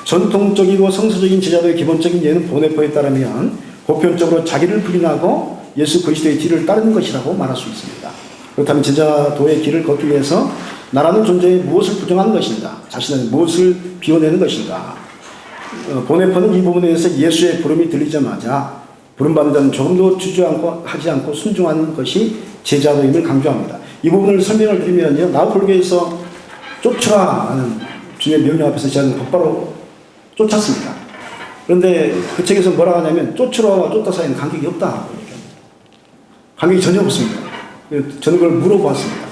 전통적이고 성서적인 제자도의 기본적인 예는 보네퍼에 따르면 보편적으로 자기를 부인하고 예수 그리스도의 뒤를 따르는 것이라고 말할 수 있습니다. 그렇다면 제자도의 길을 걷기 위해서 나라는 존재에 무엇을 부정하는 것인가? 자신은 무엇을 비워내는 것인가? 보네퍼는 이 부분에 대해서 예수의 부름이 들리자마자 부름받는 자는 조금도 주저하지 않고 순종하는 것이 제자도임을 강조합니다. 이 부분을 설명을 드리면요. 나우폴기에서 쫓으라는 주님의 명령 앞에서 저는 곧바로 쫓았습니다. 그런데 그 책에서 뭐라 하냐면 쫓으라와 쫓다 사이에는 간격이 없다. 간격이 전혀 없습니다. 저는 그걸 물어보았습니다.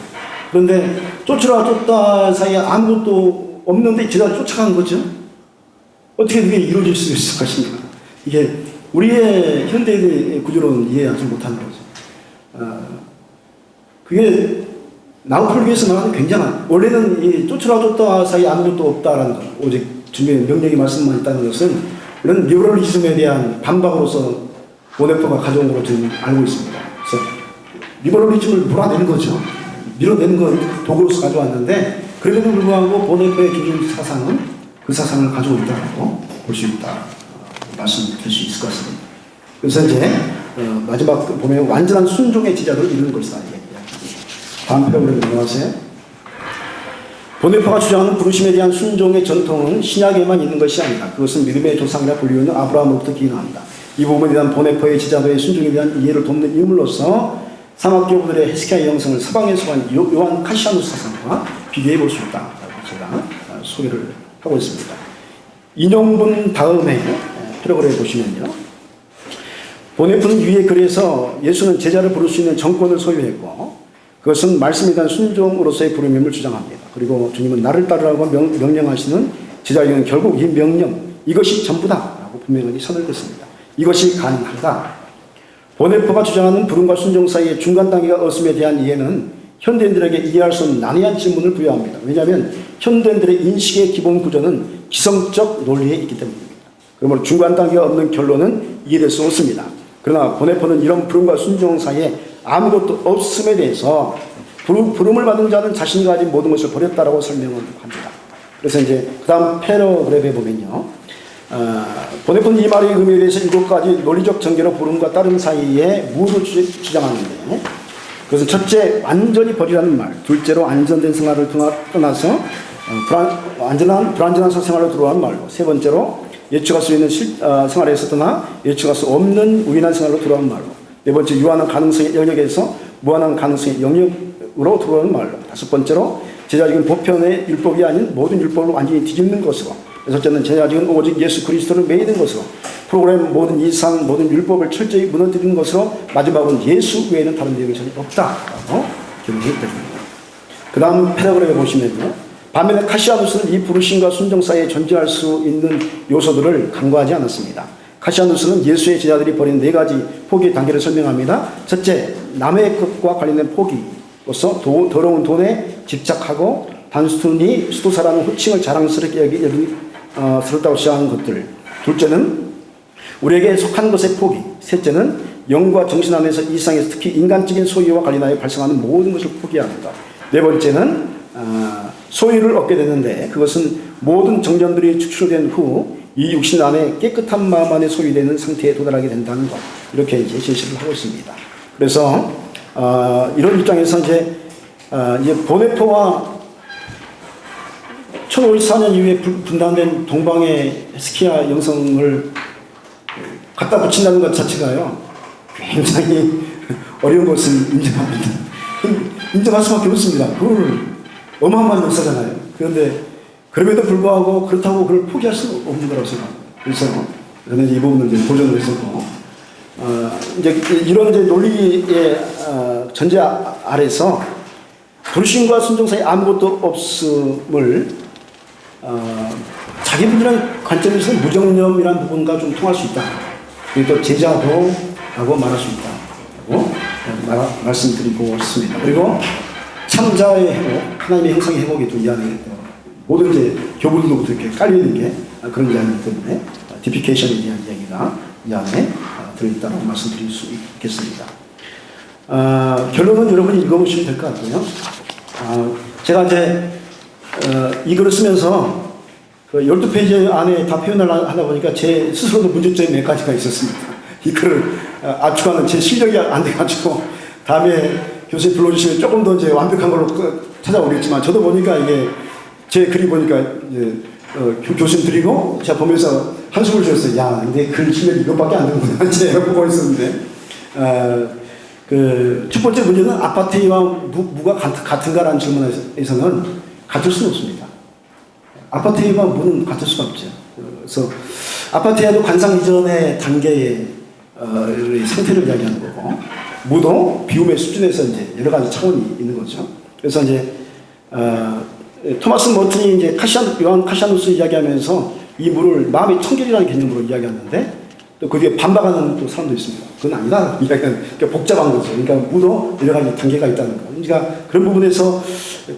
그런데 쫓으라와 쫓다 사이에 아무것도 없는데 제가 쫓아간 거죠. 어떻게 그게 이루어질 수 있을 것인가. 이게 우리의 현대의 구조로는 이해하지 못하는 거죠. 그게 나우폴기에서 말하는 굉장한, 원래는 이 쫓으라 쫓다 사이에 아무것도 없다라는 것, 오직 주님의 명령의 말씀만 있다는 것은 이런 리버럴리즘에 대한 반박으로서 보네퍼가 가져온 것으로 저는 알고 있습니다. 그래서 리버럴리즘을 몰아내는 거죠. 밀어내는 건 도구로서 가져왔는데 그럼에도 불구하고 보네퍼의 기준 사상은 그 사상을 가지고 있다고 볼 수 있다. 말씀드릴 수 있을 것 같습니다. 그래서 이제 마지막 보면 완전한 순종의 제자도를 이루는 것이다. 다음 표현으로 넘어가세요. 보네퍼가 주장하는 부르심에 대한 순종의 전통은 신약에만 있는 것이 아니다. 그것은 믿음의 조상이라 불리우는 아브라함으로부터 기인합니다. 이 부분에 대한 보네포의 지자도의 순종에 대한 이해를 돕는 인물로서 사막교부들의 헤스키야의 영성을 서방에서 한 요한 카시아누스 사상과 비교해 볼 수 있다라고 제가 소개를 하고 있습니다. 인용분 다음에 패러그래프에 보시면요. 보네포는 위의 글에서 예수는 제자를 부를 수 있는 정권을 소유했고 그것은 말씀에 대한 순종으로서의 부름임을 주장합니다. 그리고 주님은 나를 따르라고 명령하시는 제자에게는 결국 이 명령, 이것이 전부다라고 분명히 선을 긋습니다. 이것이 가능하다. 보네포가 주장하는 부름과 순종 사이의 중간 단계가 없음에 대한 이해는 현대인들에게 이해할 수 없는 난해한 질문을 부여합니다. 왜냐하면 현대인들의 인식의 기본 구조는 기성적 논리에 있기 때문입니다. 그러므로 중간 단계가 없는 결론은 이해될 수 없습니다. 그러나 보네포는 이런 부름과 순종 사이에 아무것도 없음에 대해서 부름을 받은 자는 자신이 가진 모든 것을 버렸다라고 설명을 합니다. 그래서 이제 그 다음 패러그래프에 보면요. 보네포는 이 말의 의미에 대해서 7가지 논리적 전개로 부름과 따름 사이에 무엇을 주장하는데 그것은 첫째, 완전히 버리라는 말. 둘째로 안전된 생활을 떠나서 불안전한 생활로 들어가는 말로. 세 번째로 예측할 수 있는 생활에서 떠나 예측할 수 없는 우연한 생활로 들어가는 말로. 네 번째, 유한한 가능성의 영역에서 무한한 가능성의 영역으로 들어가는 말로. 다섯 번째로, 제자직은 보편의 율법이 아닌 모든 율법을 완전히 뒤집는 것으로. 여섯째는, 제자직은 오직 예수 그리스도를 매이는 것으로. 프로그램 모든 이상 모든 율법을 철저히 무너뜨리는 것으로. 마지막은 예수 외에는 다른 내용이 전혀 없다라고 기록했습니다. 그 다음 패러그래프에 보시면요. 반면에 카시아누스는 이 부르심과 순종 사이에 존재할 수 있는 요소들을 간과하지 않았습니다. 카시아누스는 예수의 제자들이 벌인 4가지 포기의 단계를 설명합니다. 첫째, 남의 것과 관련된 포기로서 더러운 돈에 집착하고 단순히 수도사라는 호칭을 자랑스럽게 스럽다고 시작하는 것들. 둘째는 우리에게 속한 것의 포기. 셋째는 영과 정신 안에서 이상에서 특히 인간적인 소유와 관련하여 발생하는 모든 것을 포기하는 것. 네 번째는 소유를 얻게 되는데 그것은 모든 정전들이 축출된 후 이 육신 안에 깨끗한 마음 안에 소유되는 상태에 도달하게 된다는 것. 이렇게 이제 제시를 하고 있습니다. 그래서 이런 입장에서 이제 보네포와 1554년 이후에 분단된 동방의 헤스키야 영성을 갖다 붙인다는 것 자체가요 굉장히 어려운 것을 인정합니다. 인정할 수밖에 없습니다. 그걸 어마어마한 역사잖아요. 그런데 그럼에도 불구하고 그렇다고 그걸 포기할 수는 없는 거라고 생각합니다. 그래서 저는 이 부분을 이제 도전을 했었고, 이제 이런 이제 논리의 전제 아래서 불신과 순종 사이 아무것도 없음을 자기 분이라는 관점에서 무정념이라는 부분과 좀 통할 수 있다. 그리고 또 제자도 라고 말할 수 있다고 말씀드리고 있습니다. 그리고 참자의 회복, 하나님의 형상의 회복이 또 이 안에 모든 이제 교부들로부터 이렇게 깔려있는 게 그런 이야기이기 때문에 디피케이션에 대한 이야기가 이 안에 들어있다고 말씀드릴 수 있겠습니다. 결론은 여러분이 읽어보시면 될 것 같고요. 제가 이제 이 글을 쓰면서 그 12페이지 안에 다 표현을 하다 보니까 제 스스로도 문제점이 몇 가지가 있었습니다. 이 글을 압축하는 제 실력이 안 돼가지고 다음에 교수님 불러주시면 조금 더 이제 완벽한 걸로 찾아오겠지만 저도 보니까 이게 제 글이 보니까 이제 교수님 드리고 제가 보면서 한숨을 쉬었어요. 야, 근데 글 실력이 이것밖에 안 되는구나. 제가 보고 있었는데 그 첫 번째 문제는 아파트와 무가 같은가라는 질문에서는 같을 수는 없습니다. 아파트와 무는 같을 수가 없죠. 그래서 아파트에도 관상 이전의 단계의 상태를 이야기하는 거고, 무도 비움의 수준에서 이제 여러 가지 차원이 있는 거죠. 그래서 이제 토마스 머튼이 이제 요한 카시아누스 이야기하면서 이 무를 마음의 청결이라는 개념으로 이야기하는데 또 그 뒤에 반박하는 또 사람도 있습니다. 그건 아니다 이야기하는, 그러니까 복잡한 거죠. 그러니까 무도 여러 가지 단계가 있다는 거. 그러니까 그런 부분에서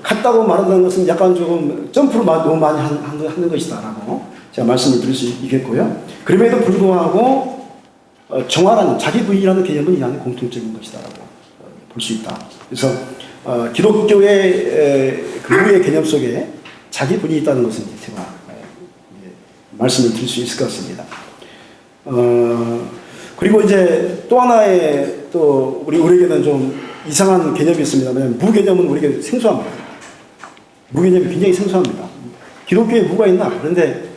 같다고 말한다는 것은 약간 조금 점프를 너무 많이 하는 것이다라고 제가 말씀을 드릴 수 있겠고요. 그럼에도 불구하고 정화라는 자기 부인이라는 개념은 이 안에 공통적인 것이다라고 볼 수 있다. 그래서 기독교의 그 무의 개념 속에 자기 분이 있다는 것은 제가 말씀을 드릴 수 있을 것 같습니다. 그리고 이제 또 하나의 또 우리에게는 좀 이상한 개념이 있습니다. 왜냐하면 무 개념은 우리에게 생소합니다. 무 개념이 굉장히 생소합니다. 기독교에 무가 있나? 그런데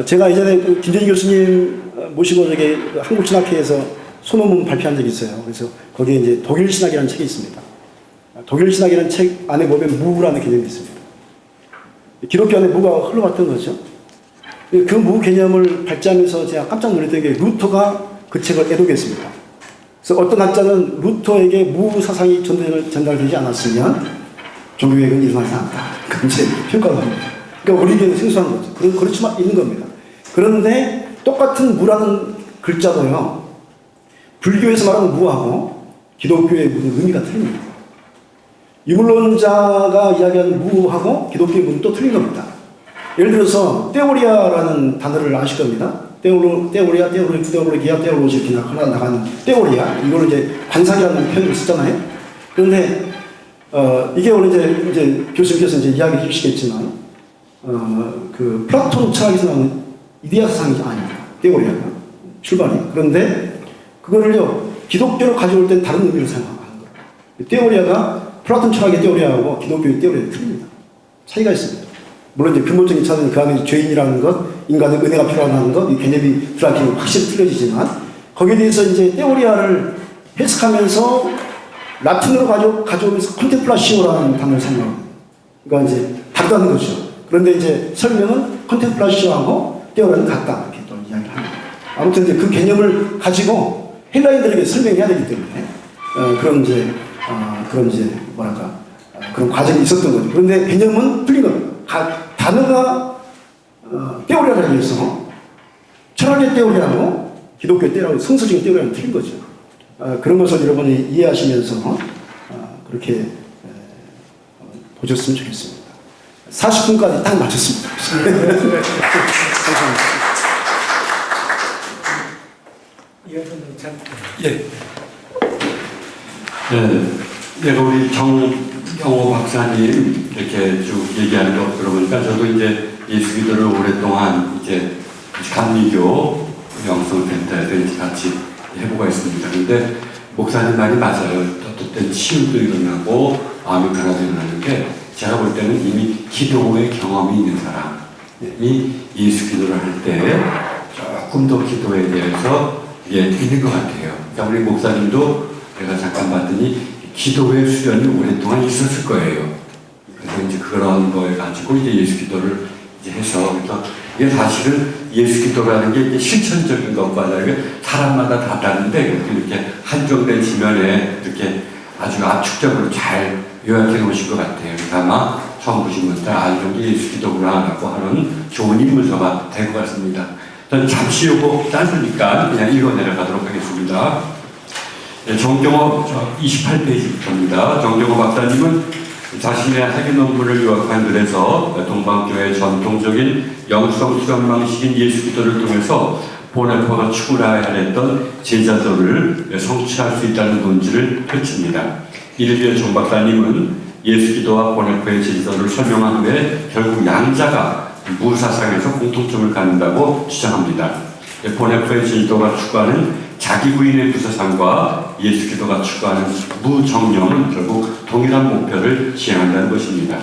제가 이전에 김전희 교수님 모시고 저기 한국신학회에서 소논문 발표한 적이 있어요. 그래서 거기에 이제 독일 신학이라는 책이 있습니다. 독일 신학이라는 책 안에 보면 무라는 개념이 있습니다. 기독교 안에 무가 흘러왔던 거죠. 그 무 개념을 발제하면서 제가 깜짝 놀랐던 게 루터가 그 책을 애독했습니다. 그래서 어떤 학자는 루터에게 무 사상이 전달되지 않았으면 종교개혁은 일어나지 않았다. 그 이제 평가를 합니다. 그러니까 우리에게는 생소한 거죠. 그럴 수만 있는 겁니다. 그런데 똑같은 무라는 글자도요, 불교에서 말하는 무하고 기독교의 무는 의미가 틀립니다. 유물론자가 이야기하는 무하고 기독교의 무는 또 틀린 겁니다. 예를 들어서 테오리아라는 단어를 아실 겁니다. 테오리아, 테올로기아, 테올로지 이렇게 나가는 테오리아, 이걸 이제 관상이라는 표현을 쓰잖아요. 그런데 이게 오늘 이제 교수님께서 이제 이야기해 주시겠지만, 그 플라톤 철학에서 나오는 이데아 사상이 아닙니다. 테오리아가 출발이. 그런데 그거를요 기독교로 가져올 땐 다른 의미로 사용하는 거예요. 테오리아가 플라톤 철학의 테오리아하고 기독교의 테오리아가 틀립니다. 차이가 있습니다. 물론 이제 근본적인 차이는 그 안에 죄인이라는 것, 인간의 은혜가 필요하다는 것, 이 개념이 들어가기는 확실히 틀려지지만, 거기에 대해서 이제 테오리아를 해석하면서 라틴어로 가져오면서 컨템플라시오라는 단어를 사용합니다. 그러니까 이제 다르다는 거죠. 그런데 이제 설명은 컨템플라시오하고 테오리아는 같다, 이렇게 또 이야기를 합니다. 아무튼 이제 그 개념을 가지고 헬라인들에게 설명해야 되기 때문에 그런 과정이 있었던 거죠. 그런데 개념은 틀린 겁니다. 단어가 테오리아라고 해서 철학의 테오리아하고 기독교의 테오리아하고 성서적인 테오리아는 틀린 거죠. 그런 것을 여러분이 이해하시면서 그렇게 보셨으면 좋겠습니다. 40분까지 딱 맞췄습니다. 감사합니다. 예. 네, 우리 정경호 박사님 이렇게 쭉 얘기하는 거 들어보니까 저도 이제 예수 기도를 오랫동안 이제 감리교 영성센터에서 이제 같이 해보고 있습니다. 근데 목사님 말이 맞아요. 어떤 때는 치유도 일어나고 마음이 변화도 일어나는데 제가 볼 때는 이미 기도의 경험이 있는 사람이 예수 기도를 할 때 조금 더 기도에 대해서 있는 것 같아요. 그러니까 우리 목사님도 내가 잠깐 봤더니 기도의 수련이 오랫동안 있었을 거예요. 그래서 이제 그런 거에 가지고 이제 예수 기도를 이제 해서, 그래서 이게 사실은 예수 기도라는 게 이제 실천적인 것과 다르게 사람마다 다 다른데 이렇게 한정된 지면에 이렇게 아주 압축적으로 잘 요약해 놓으신 것 같아요. 그래서 아마 처음 보신 분들 이런 게 예수 기도구나라고 하는 좋은 인문서가 될 것 같습니다. 저는 잠시 요거 짧으니까 그냥 읽어 내려가도록 하겠습니다. 네, 정경호 28페이지부터입니다. 정경호 박사님은 자신의 학위 논문을 요약한 글에서 동방교회의 전통적인 영성 수련 방식인 예수 기도를 통해서 보네포가 추구하야 했던 제자도를 성취할 수 있다는 논지를 펼칩니다. 이를 위해 정 박사님은 예수 기도와 보네포의 제자도를 설명한 후에 결국 양자가 무사상에서 공통점을 갖는다고 주장합니다. 보네포의 제자도가 추구하는 자기 부인의 부사상과 예수 기도가 추구하는 무정령은 결국 동일한 목표를 지향한다는 것입니다.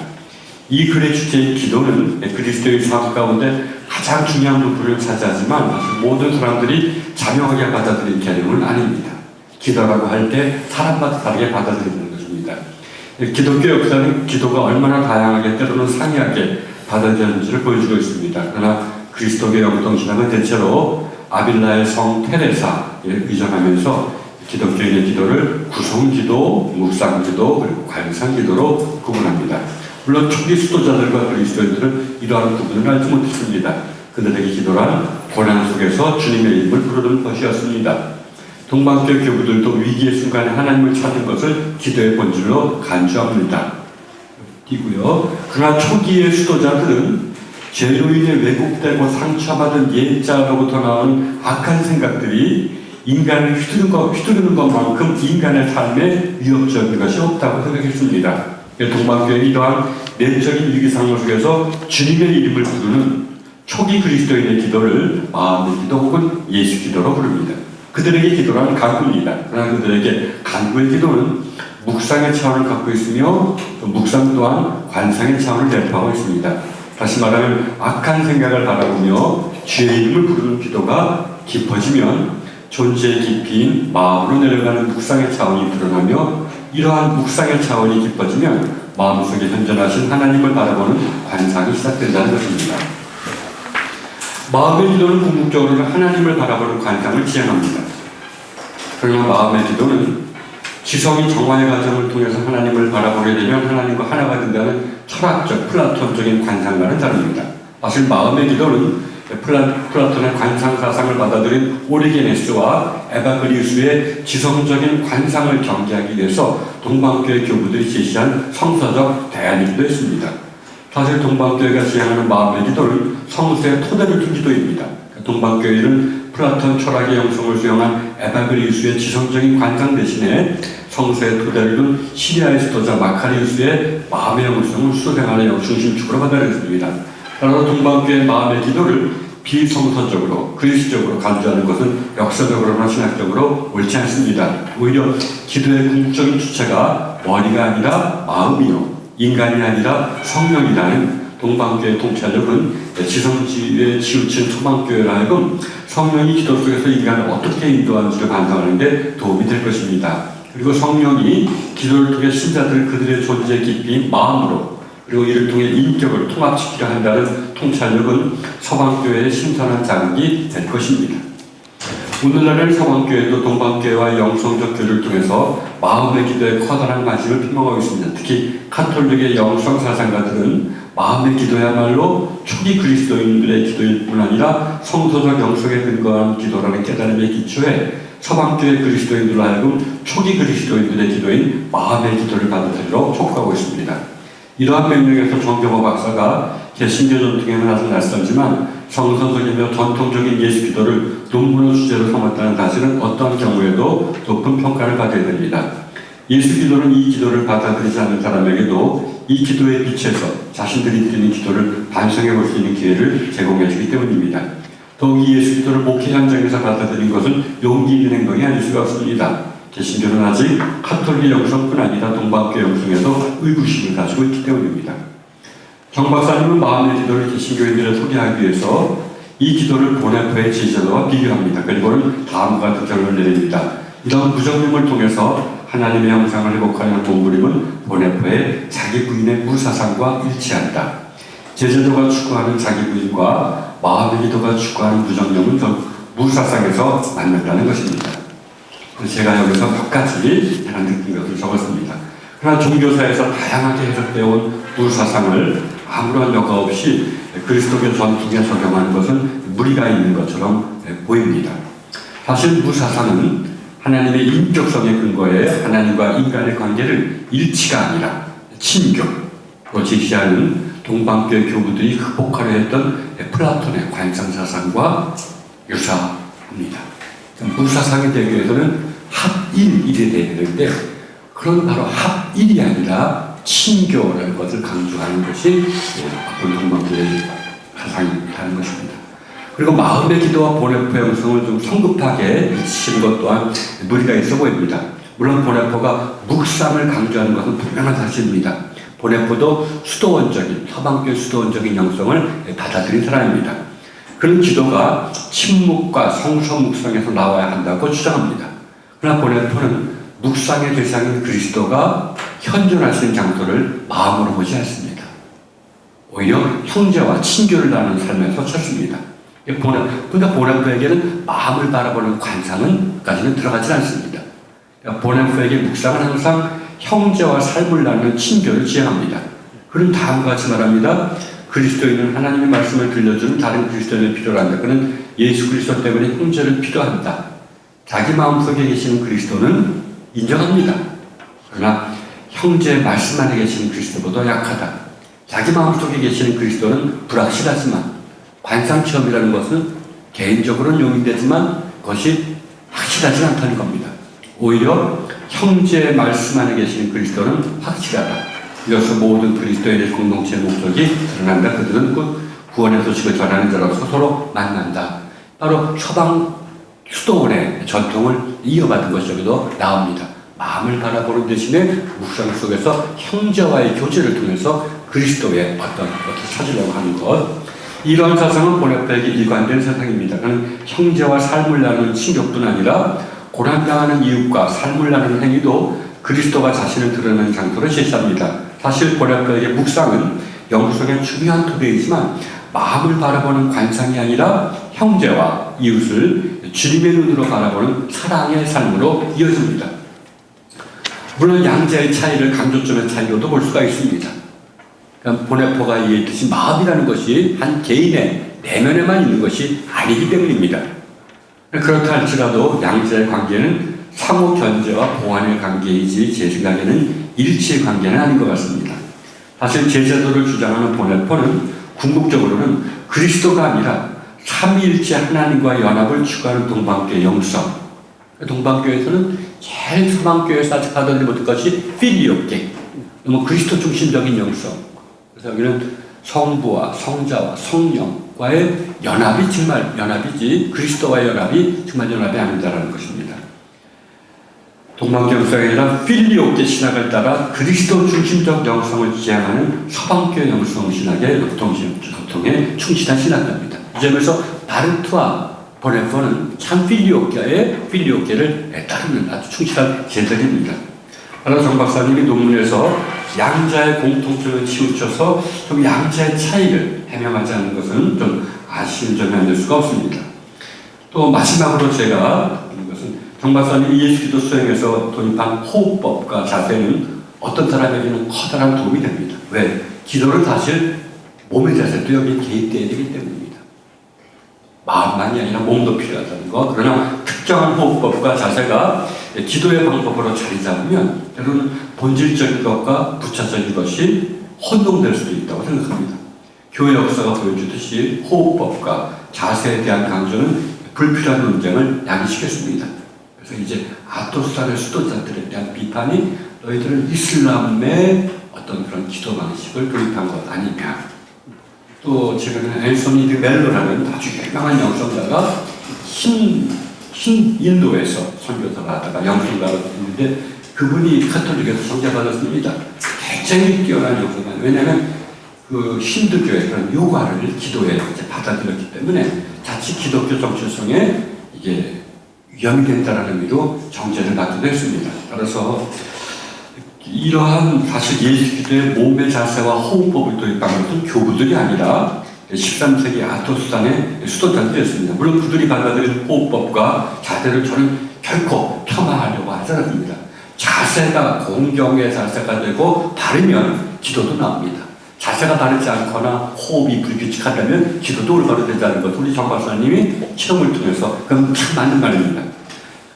이 글의 주제인 기도는 그리스도의 삶 가운데 가장 중요한 부분을 차지하지만 모든 사람들이 자명하게 받아들인 개념은 아닙니다. 기도라고 할 때 사람마다 다르게 받아들이는 것입니다. 기독교 역사는 기도가 얼마나 다양하게 때로는 상이하게 받아들여지는지를 보여주고 있습니다. 그러나 그리스도교 영통신앙은 대체로 아빌라의 성 테레사에 의존하면서 기독교인의 기도를 구성기도, 묵상기도, 그리고 관상기도로 구분합니다. 물론 초기 수도자들과 그리스도인들은 이러한 구분을 알지 못했습니다. 그들에게 기도란 고난 속에서 주님의 이름을 부르는 것이었습니다. 동방교 교부들도 위기의 순간에 하나님을 찾은 것을 기도의 본질로 간주합니다. 이고요. 그러나 초기의 수도자들은 죄로 인해 왜곡되고 상처받은 옛자로부터 나오는 악한 생각들이 인간을 휘두르는 것만큼 인간의 삶에 위협적인 것이 없다고 생각했습니다. 동방교회는 이러한 내적인 위기 상황 속에서 주님의 이름을 부르는 초기 그리스도인의 기도를 마음의 기도 혹은 예수 기도로 부릅니다. 그들에게 기도란 간구입니다. 그러나 그들에게 간구의 기도는 묵상의 차원을 갖고 있으며 묵상 또한 관상의 차원을 내포하고 있습니다. 다시 말하면 악한 생각을 바라보며 주의 이름을 부르는 기도가 깊어지면 존재의 깊이인 마음으로 내려가는 묵상의 차원이 드러나며 이러한 묵상의 차원이 깊어지면 마음속에 현존하신 하나님을 바라보는 관상이 시작된다는 것입니다. 마음의 기도는 궁극적으로는 하나님을 바라보는 관상을 지향합니다. 그러나 마음의 기도는 지성이 정화의 과정을 통해서 하나님을 바라보게 되면 하나님과 하나가 된다는 철학적 플라톤적인 관상과는 다릅니다. 사실 마음의 기도는 플라톤의 관상사상을 받아들인 오리게네스와 에바그리우스의 지성적인 관상을 경계하기 위해서 동방교회 교부들이 제시한 성서적 대안이기도 했습니다. 사실 동방교회가 지향하는 마음의 기도는 성서의 토대를 둔 기도입니다. 동방교회는 플라톤 철학의 영성을 수용한 에바그리우스의 지성적인 관상 대신에 성서의 토대를 둔 시리아의 지도자 마카리우스의 마음의 영성을 수생하는 중심축으로 받아들였습니다. 따라서 동방교회의 마음의 기도를 비성서적으로 그리스적으로 간주하는 것은 역사적으로나 신학적으로 옳지 않습니다. 오히려 기도의 궁극적인 주체가 머리가 아니라 마음이요 인간이 아니라 성령이라는 동방교회 통찰력은 지성주의에 치우친 서방교회로 하여금 성령이 기도 속에서 인간을 어떻게 인도하는지를 반성하는 데 도움이 될 것입니다. 그리고 성령이 기도를 통해 신자들을 그들의 존재의 깊이인 마음으로 그리고 이를 통해 인격을 통합시키려 한다는 통찰력은 서방교회의 신선한 자극이 될 것입니다. 오늘날의 서방교회도 동방교회와 영성적 교류를 통해서 마음의 기도에 커다란 관심을 표명하고 있습니다. 특히 카톨릭의 영성 사상가들은 마음의 기도야말로 초기 그리스도인들의 기도일 뿐 아니라 성서적 영성에 근거한 기도라는 깨달음의 기초에 서방교회 그리스도인들로 하여금 초기 그리스도인들의 기도인 마음의 기도를 받아들이러 촉구하고 있습니다. 이러한 맥락에서 정경호 박사가 개신교 전통에는 아주 낯설지만 성선적이며 전통적인 예수 기도를 논문의 주제로 삼았다는 사실은 어떠한 경우에도 높은 평가를 받아야 됩니다. 예수 기도는 이 기도를 받아들이지 않는 사람에게도 이 기도에 비춰서 자신들이 드리는 기도를 반성해 볼 수 있는 기회를 제공해 주기 때문입니다. 더욱 이 예수 기도를 목회 현장에서 받아들인 것은 용기 있는 행동이 아닐 수가 없습니다. 개신교는 아직 카톨릭 영성뿐 아니라 동방교회 영성에도 의구심을 가지고 있기 때문입니다. 정 박사님은 마음의 기도를 개신교인들에 소개하기 위해서 이 기도를 보네포의 제자도와 비교합니다. 그리고는 다음과 같은 결론을 내립니다. 이런 부정림을 통해서 하나님의 형상을 회복하는 몸부림은 보네포의 자기 부인의 무사상과 일치한다. 제자도가 추구하는 자기 부인과 마음의 기도가 추구하는 부정림은 무사상에서 만난다는 것입니다. 제가 여기서 몇 가지 제가 느낀 것을 적었습니다. 그러나 종교사에서 다양하게 해석되어 온 무사상을 아무런 여과 없이 그리스도교 전통에 적용하는 것은 무리가 있는 것처럼 보입니다. 사실 무사상은 하나님의 인격성의 근거에 하나님과 인간의 관계를 일치가 아니라 친교로 제시하는 동방교회 교부들이 극복하려 했던 플라톤의 관상사상과 유사합니다. 무사상이 되기 위해서는 합일이 되어야 되는데 그런 바로 합일이 아니라 친교라는 것을 강조하는 것이 앞으로 동방교회의 사상이라는 것입니다. 그리고 마음의 기도와 보네포의 영성을 좀 성급하게 비치는 것 또한 무리가 있어 보입니다. 물론 보네포가 묵상을 강조하는 것은 분명한 사실입니다. 보네포도 수도원적인 서방교회 수도원적인 영성을 받아들인 사람입니다. 그런 기도가 침묵과 성서 묵상에서 나와야 한다고 주장합니다. 그러나 보네포는 묵상의 대상인 그리스도가 현존하시는 장소를 마음으로 보지 않습니다. 오히려 형제와 친교를 나누는 삶에서 찾습니다. 그러니까 보네포에게는 마음을 바라보는 관상은까지는 들어가지 않습니다. 그러니까 보네포에게 묵상은 항상 형제와 삶을 나누는 친교를 지향합니다. 그는 다음과 같이 말합니다. 그리스도인은 하나님의 말씀을 들려주는 다른 그리스도인을 필요로 한다. 그는 예수 그리스도 때문에 형제를 필요한다. 자기 마음속에 계시는 그리스도는 인정합니다. 그러나 형제의 말씀 안에 계시는 그리스도보다 약하다. 자기 마음속에 계시는 그리스도는 불확실하지만 관상체험이라는 것은 개인적으로는 용인되지만 그것이 확실하지 않다는 겁니다. 오히려 형제의 말씀 안에 계시는 그리스도는 확실하다. 이어서 모든 그리스도인의 공동체의 목적이 드러난다. 그들은 구원의 소식을 전하는 자로서 서로 만난다. 바로 서방 수도원의 전통을 이어받은 것이 여기도 나옵니다. 마음을 바라보는 대신에 묵상 속에서 형제와의 교제를 통해서 그리스도의 어떤 것을 찾으려고 하는 것. 이런 사상은 보네포에게 일관된 사상입니다. 그는 형제와 삶을 나누는 친족뿐 아니라 고난당하는 이웃과 삶을 나누는 행위도 그리스도가 자신을 드러내는 장소로 제시합니다. 사실 보네포에게 묵상은 영성의 중요한 토대이지만 마음을 바라보는 관상이 아니라 형제와 이웃을 주님의 눈으로 바라보는 사랑의 삶으로 이어집니다. 물론 양자의 차이를 강조점의 차이로도 볼 수가 있습니다. 그러니까 보네포가 얘기했듯이 마음이라는 것이 한 개인의 내면에만 있는 것이 아니기 때문입니다. 그렇다 할지라도 양자의 관계는 상호 견제와 보완의 관계이지 제 생각에는 일치의 관계는 아닌 것 같습니다. 사실 제자도를 주장하는 보네포는 궁극적으로는 그리스도가 아니라 삼위일체 하나님과 연합을 추구하는 동방교의 영성. 동방교에서는 제일 서방교에서 아직 하던 못한 것이 필리오계, 너무 그리스도 중심적인 영성. 그래서 여기는 성부와 성자와 성령과의 연합이 정말 연합이지 그리스도와의 연합이 정말 연합이 아니다라는 것입니다. 동방교 영성이 아니라 필리오계 신학을 따라 그리스도 중심적 영성을 지향하는 서방교 영성 신학의 교통에 충실한 신학자입니다. 이 점에서 바르트와 보네포는 참 필리오계를 따르는 아주 충실한 제자입니다. 하나 정 박사님이 논문에서 양자의 공통점을 치우쳐서 좀 양자의 차이를 해명하지 않는 것은 좀 아쉬운 점이 아닐 수가 없습니다. 또 마지막으로 제가 것은 정 박사님이 예수 기도 수행에서 도입한 호흡법과 자세는 어떤 사람에게는 커다란 도움이 됩니다. 왜? 기도를 사실 몸의 자세도 여기 개입되어야 되기 때문입니다. 마음만이 아니라 몸도 필요하다는 것. 그러나 특정한 호흡법과 자세가 기도의 방법으로 자리 잡으면 때로는 본질적인 것과 부차적인 것이 혼동될 수도 있다고 생각합니다. 교회 역사가 보여주듯이 호흡법과 자세에 대한 강조는 불필요한 논쟁을 야기시켰습니다. 그래서 이제 아토스탄의 수도자들에 대한 비판이 너희들은 이슬람의 어떤 그런 기도 방식을 도입한 것 아니냐. 또 최근에 앤소니 드 멜로라는 아주 유명한 영성자가 인도에서 선교사를 하다가 영성가가 됐는데 그분이 카톨릭에서 성자받았습니다. 굉장히 뛰어난 영성가. 왜냐하면 그 힌두교의 그런 요가를 기도에 이제 받아들였기 때문에 자칫 기독교 정체성에 이게 위험이 된다는 의미로 정죄를 받기도 했습니다. 따라서 이러한 사실 예수 기도의 몸의 자세와 호흡법을 도입한 것은 교부들이 아니라 13세기 아토스탄의 수도자들이었습니다. 물론 그들이 받아들인 호흡법과 자세를 저는 결코 폄하하려고 하지 않습니다. 자세가 공경의 자세가 되고 바르면 기도도 나옵니다. 자세가 바르지 않거나 호흡이 불규칙하다면 기도도 올바로 되지 않는 것. 우리 정 박사님이 실험을 통해서 그건 참 맞는 말입니다.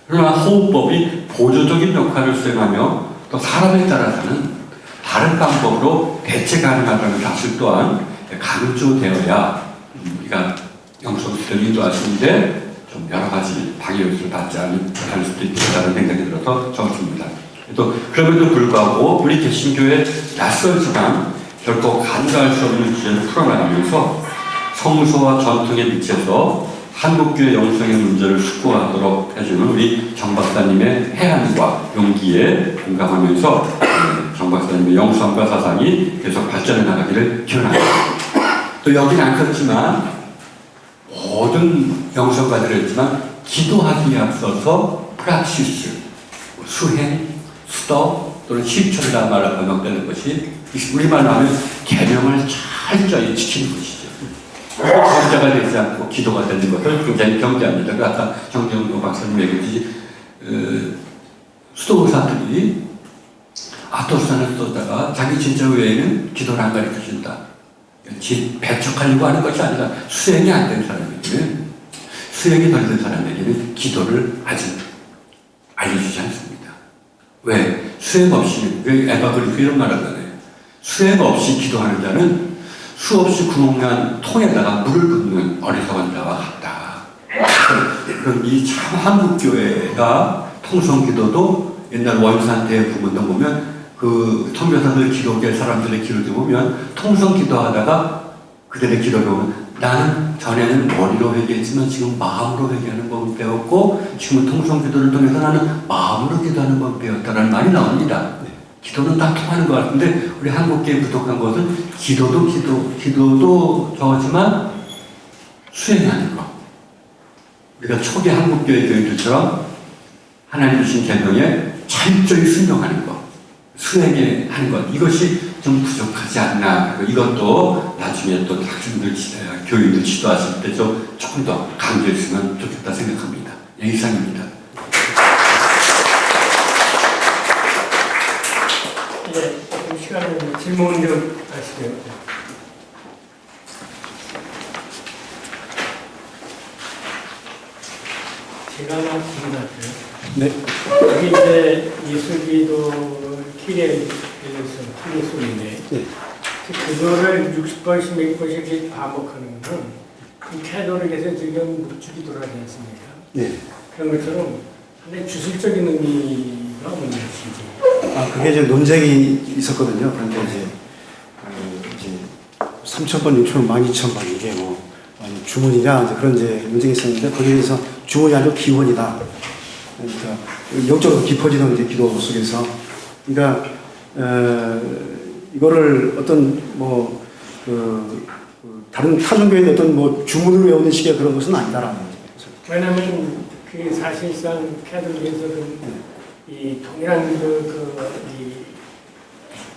그러나 호흡법이 보조적인 역할을 수행하며 또 사람에 따라서는 다른 방법으로 대체 가능하다는 사실 또한 강조되어야 우리가 영성수들을 인도하시는데 좀 여러 가지 방해 요소를 받지 않을 수도 있다는 생각이 들어서 적습니다. 또 그럼에도 불구하고 우리 개신교의 낯설지만 결코 간과할 수 없는 주제를 풀어나가면서 성서와 전통에 비춰서 한국교회 영성의 문제를 숙고하도록 해주는 우리 정 박사님의 해안과 용기에 공감하면서 정 박사님의 영성과 사상이 계속 발전해 나가기를 기원합니다. 또 여기는 안 썼지만 모든 영성가들이 했지만 기도하기에 앞서서 프락시스, 수행, 수도 또는 실천이라는 말로 번역되는 것이 우리말로 하면 계명을 철저히 지키는 것이죠. 경자가 되지 않고 기도가 되는 것을 굉장히 경계합니다. 아까 정경도 박사님 얘기했듯이 수도사들이 아토스탄의 수도자가 자기 진짜 외에는 기도를 안 가르쳐준다. 배척하려고 하는 것이 아니라 수행이 안 된 사람에게는 수행이 덜 된 사람에게는 기도를 아직 알려주지 않습니다. 왜? 수행 없이는 왜 에바그리프 이런 말을 하잖아요. 수행 없이 기도하는 자는 수없이 구멍난 통에다가 물을 붓는 어리석은 자와 같다. 그럼 이 참 한국교회가 통성기도도 옛날 원산대 부문당 보면 그 선교사들 기록의 사람들의 기록을 보면 통성기도하다가 그들의 기록을 보면 나는 전에는 머리로 회개했지만 지금 마음으로 회개하는 법을 배웠고 지금은 통성기도를 통해서 나는 마음으로 기도하는 법을 배웠다라는 말이 나옵니다. 기도는 다 통하는 것 같은데 우리 한국교회 부족한 것은 기도도 저지만 수행하는 것. 우리가 초기 한국교회 교회들처럼 하나님 주신 계명에 철저히 순종하는 것, 수행하는 것, 이것이 좀 부족하지 않나. 이것도 나중에 또 학생들, 교인들 지도하실 때 조금 더 강조했으면 좋겠다 생각합니다. 이상입니다. 네, 조금 시간을 질문 좀 하시고요. 제가 하나 질문할게요. 네. 여기 이제 예술기도 키리소인데 네. 그거를 60번씩 몇 번씩 이렇게 반복하는 거는 그 캐톨릭에서 지금 묵주기도라고 하지 않습니까? 네. 그런 것처럼 근데 주술적인 의미가 뭔 것인지. 아, 그게 이제 논쟁이 있었거든요. 그런데 이제 3,000번, 6,000번, 12,000번 이게 뭐 주문이냐 이제 그런 이제 논쟁이 있었는데 거기에 대해서 주문이 아니고 기원이다. 그러니까 영적으로 깊어지는 이제 기도 속에서 그러니까 이거를 어떤 뭐 다른 타종교의 어떤 뭐 주문을 외우는 식의 그런 것은 아니다라는 거죠. 왜냐하면 그 사실상 캐톨릭에서는 이 동일한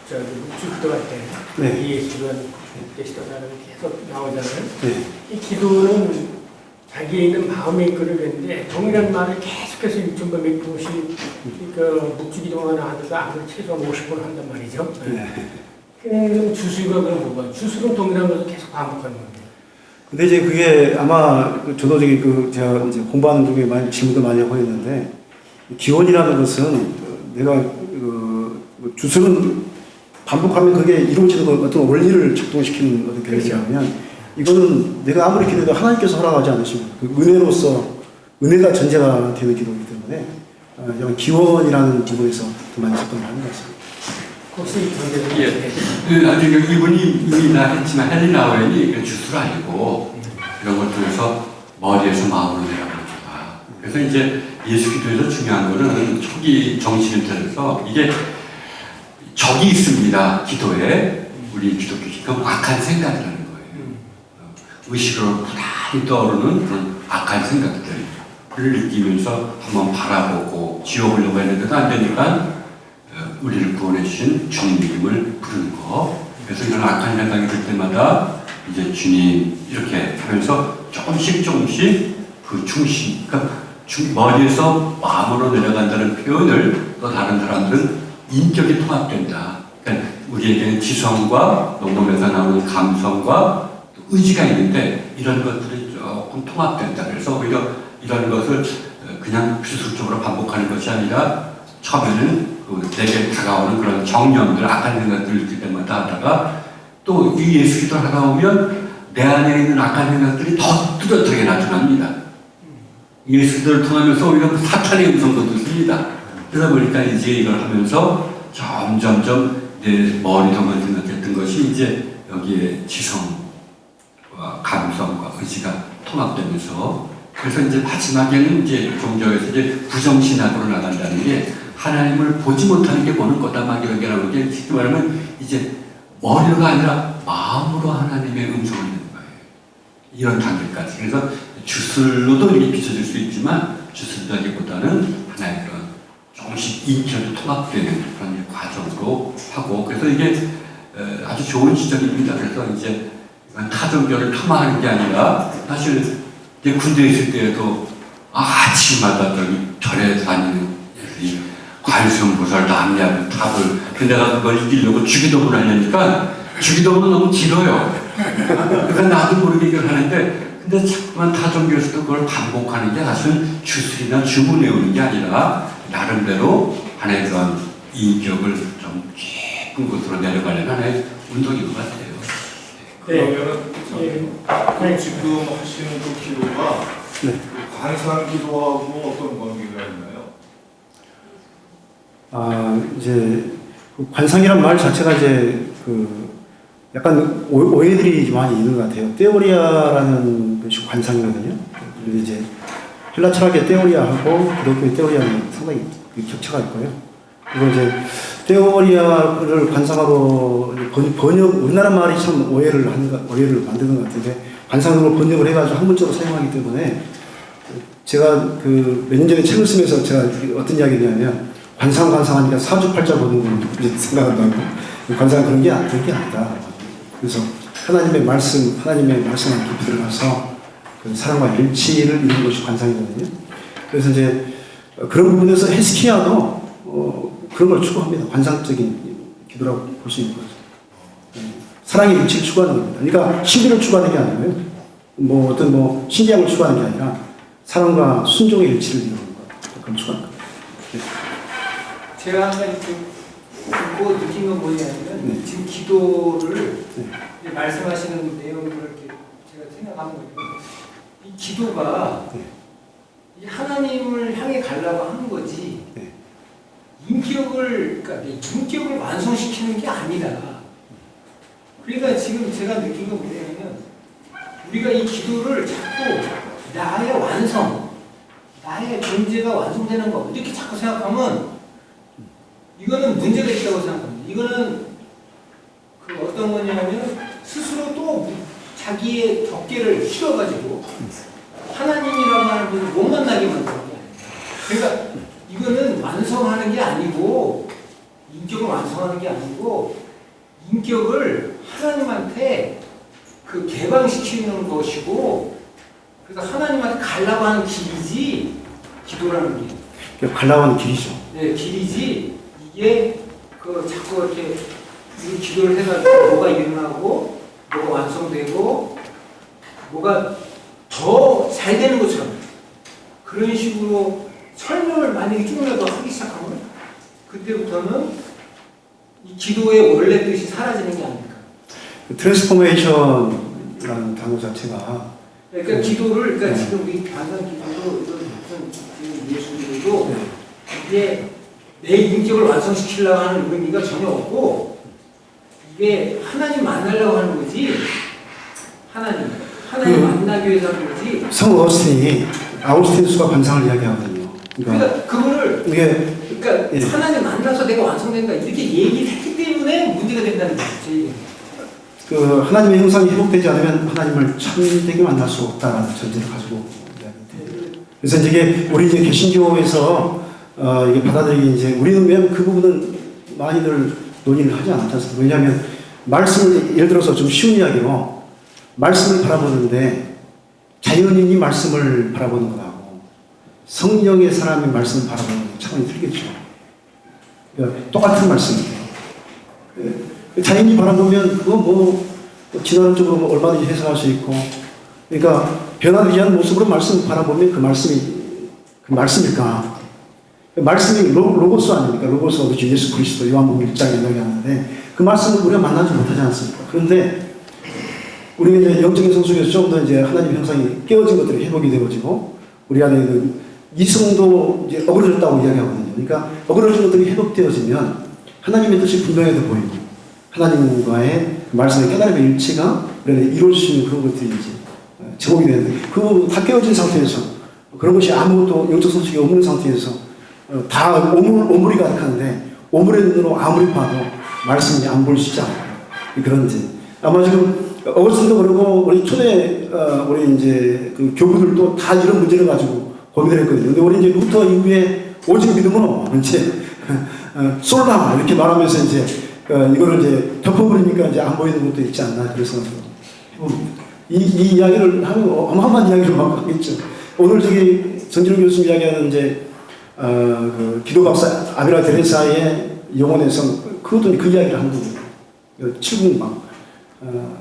묵주기도 할 때 네. 예수는 예수도라는 계속 나오잖아요. 네. 이 기도는 자기에 있는 마음에 이끌어내는데 동일한 말을 계속해서 6,000번 몇 번씩 그 묵주기도만 하다가 아무리 최소한 50번 한단 말이죠. 네. 그럼 주술과 그런 뭐가 주술은 동일한 것을 계속 반복하는 겁니다. 근데 이제 그게 아마 저도 저기 제가 이제 공부하는 중에 많이 질문도 많이 하고 있는데 기원이라는 것은 내가 주술은 반복하면 그게 이루어지는 어떤 원리를 작동시키는 어떤 개념이라면 이거는 내가 아무리 기도해도 하나님께서 허락하지 않으시면 그 은혜가 전제가 되는 기도이기 때문에 기원이라는 부분에서 더 많이 접근을 하는 것 같습니다. 혹시 그런 예. 아직 이분이 이미 했지만 헨리 나우엔이 주술 아니고 이런 것들에서 머리에서 마음으로 내려갑니다. 그래서 이제 예수 기도에서 중요한 거는 초기 정신을 들어서 이게 적이 있습니다. 기도에 우리 기독교식 그럼 악한 생각이라는 거예요. 의식으로 부단히 떠오르는 그런 악한 생각들을 느끼면서 한번 바라보고 지워보려고 했는데도 안 되니까 우리를 구원해 주신 주님 이름을 부르는 거. 그래서 이런 악한 생각이 들 때마다 이제 주님 이렇게 하면서 조금씩 그 중심, 그러니까 머리에서 마음으로 내려간다는 표현을 또 다른 사람들은 인격이 통합된다. 그러니까 우리에게는 지성과 논문에서 나오는 감성과 의지가 있는데 이런 것들이 조금 통합된다. 그래서 오히려 이런 것을 그냥 주술적으로 반복하는 것이 아니라 처음에는 내게 다가오는 그런 정념들, 악한 생각들을 느낄 때마다 하다가 또 이 예수 기도를 하다 보면 내 안에 있는 악한 생각들이 더 뚜렷하게 나타납니다. 예수 기도를 통하면서 오히려 사탄의 음성도 듣습니다. 그러다 보니까 이제 이걸 하면서 점점점 내 머리로만 생각했던 것이 이제 여기에 지성과 감성과 의지가 통합되면서 그래서 이제 마지막에는 이제 종교에서 이제 부정신학으로 나간다는 게 하나님을 보지 못하는 게 보는 거다 막 이런 게 나오는 게 쉽게 말하면 이제 머리가 아니라 마음으로 하나님의 음성을 듣는 거예요. 이런 단계까지. 그래서 주술로도 이렇게 비춰질 수 있지만 주술이라기보다는 하나의 그런 조금씩 인격이 통합되는 그런 과정으로 하고 그래서 이게 아주 좋은 지적입니다. 그래서 이제 타종교를 폄하하는 게 아니라 사실 이제 군대에 있을 때에도 아침마다 저기 절에 다니는 애들이 관세음보살, 남양, 탑을 근데 내가 그걸 이기려고 주기도문을 하려니까 주기도문은 너무 길어요. 그러니까 나도 모르게 이걸 하는데 근데 자꾸만 타종교에서도 그걸 반복하는 게 사실은 주술이나 주문 외우는 게 아니라 나름대로 하나의 그런 인격을 좀 깊은 곳으로 내려가려는 하나의 운동인 것 같아요. 그러면 지금 하시는 그 기도가 네. 관상 기도하고 어떤 관계가 있나요? 이제 관상이란 말 자체가 이제 약간 오해들이 많이 있는 것 같아요. 테오리아라는 것이 관상이거든요. 근데 이제 헬라 철학의 테오리아하고 기독교의 테오리아는 상당히 격차가 있고요. 그리고 이제 데오리아를 관상으로 번역, 우리나라 말이 참 오해를 만드는 것 같은데, 관상으로 번역을 해가지고 한문적으로 사용하기 때문에, 제가 그 몇 년 전에 책을 쓰면서 제가 어떤 이야기를 했냐면, 관상하니까 사주팔자 보는 걸 생각한다고. 관상은 그런 게 아니다. 그래서 하나님의 말씀 안에 깊이 들어가서 그 사랑과 일치를 이루는 것이 관상이거든요. 그래서 이제 그런 부분에서 헤스키야도 그런 걸 추구합니다. 관상적인 기도라고 볼 수 있는 거죠. 사랑의 일치를 추구하는 겁니다. 그러니까 신비를 추구하는 게 아니고요. 어떤 신기함을 추구하는 게 아니라 사랑과 순종의 일치를 이루는 것. 그걸 추구하는 겁니다. 제가 항상 듣고 느낀 건 뭐냐면 지금 기도를 말씀하시는 내용을 이렇게 제가 생각하는 거예요. 이 기도가 이 하나님을 향해 가려고 하는 거지 그러니까 인격을 완성시키는 게 아니다. 그러니까 지금 제가 느낀 건 뭐냐면 우리가 이 기도를 자꾸 나의 완성, 나의 존재가 완성되는 거 이렇게 자꾸 생각하면 이거는 문제가 있다고 생각합니다. 이거는 그 어떤 거냐면 스스로 또 자기의 덮개를 씌워가지고 하나님이라고 하는 분을 못 만나게 만드는 거예요. 그러니까 이거는 완성하는 게 아니고 인격을 완성하는 게 아니고 인격을 하나님한테 그 개방시키는 것이고 그래서 하나님한테 가려고 하는 길이지 기도라는 게. 가려고 하는 길이죠. 네, 길이지. 이게 그 자꾸 이렇게 이 기도를 해가지고 뭐가 일어나고 뭐가 완성되고 뭐가 더 잘 되는 것처럼 그런 식으로 설명을 만약에 조금이라도 하기 시작하면 그때부터는 이 기도의 원래 뜻이 사라지는 게 아닐까. 트랜스포메이션이라는 단어 자체가 그러니까 기도를 그러니까 지금 우리 반상 기도도 이런 무슨 예수님도 이게 내 인격을 완성시키려고 하는 의미가 전혀 없고 이게 하나님 만나려고 하는 거지 하나님 만나기 위해서 하는 거지. 성 아우구스티누스가 관상을 이야기하거든요. 그러니까 그거를 그러니까 하나님 만나서 내가 완성된다 이렇게 얘기를 했기 때문에 문제가 된다는 거죠. 제 얘기는. 그 하나님의 형상이 회복되지 않으면 하나님을 참되게 만날 수 없다라는 전제를 가지고 이야기합니다. 그래서 이제 우리 개신교에서 이게 받아들이기 우리는 왜 그 부분은 많이들 논의를 하지 않았습니다. 왜냐하면 말씀을 예를 들어서 좀 쉬운 이야기로 말씀을 바라보는데 자연인이 말씀을 바라보는 것하고 성령의 사람이 말씀을 바라보는 것 차원이 틀리겠죠. 그러니까 똑같은 말씀이에요. 자연인이 바라보면 그거 진화론적으로 얼마든지 해석할 수 있고 그러니까 변화되지 않은 모습으로 말씀을 바라보면 그 말씀일까? 말씀이 로고스 아닙니까? 로고스가 우리 예수 그리스도 요한복음 1장에 이야기하는데 그 말씀을 우리가 만나지 못하지 않습니까? 그런데 우리가 이제 영적인 성숙에서 좀 더 이제 하나님 형상이 깨어진 것들이 회복이 되어지고 우리 안에 이성도 이제 어그러졌다고 이야기하거든요. 그러니까 어그러진 것들이 회복되어지면 하나님의 뜻이 분명하게 보이고 하나님과의 말씀의 깨달음의 일치가 이루어질 수 있는 그런 것들이 이제 제공이 되는데 그 다 깨어진 상태에서 그런 것이 아무것도 영적 성숙이 없는 상태에서 다 오물이 가득한데 오물의 눈으로 아무리 봐도 말씀이 안 보일 수 있지 않아요. 그런지 아마 지금 어거스틴도 그러고 우리 초대 우리 이제 그 교부들도 다 이런 문제를 가지고 고민을 했거든요. 근데 우리 이제 루터 이후에 오직 믿음은 이제 솔라 이렇게 말하면서 이제 이거를 이제 덮어버리니까 이제 안 보이는 것도 있지 않나 그래서 이 이야기를 하면 어마어마한 이야기를 막 하겠죠. 오늘 저기 정진우 교수님 이야기하는 이제 그 기도 박사 아비라 데레사의 영혼의 성 그것도 그 이야기를 한 거예요. 칠궁방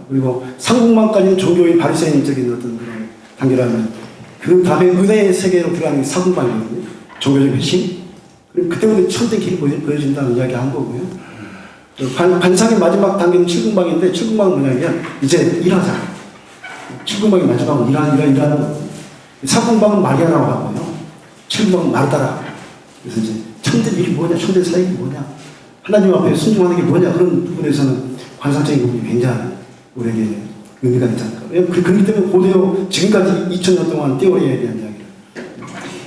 그리고 상궁방까지는 종교의 바리새인적인 어떤 그런 단계라면 그 다음에 은혜의 세계로 들어가는 게 사궁방이거든요. 종교적 핵심. 그리고 그때부터 참된 길이 보여진다는 이야기 한 거고요. 반상의 마지막 단계는 칠궁방인데 칠궁방은 뭐냐면 이제 일하자. 칠궁방의 마지막은 일하는 거거든요. 사궁방은 마리아라고 하고요. 칠궁방은 마르다라. 그래서 이제 참된 일이 뭐냐, 참된 사역이 뭐냐, 하나님 앞에 순종하는 게 뭐냐 그런 부분에서는 관상적인 부분이 굉장히 우리에게 의미가 있지 않을까. 그렇기 때문에 고대로 지금까지 2000년 동안 띠오리에 대한 이야기를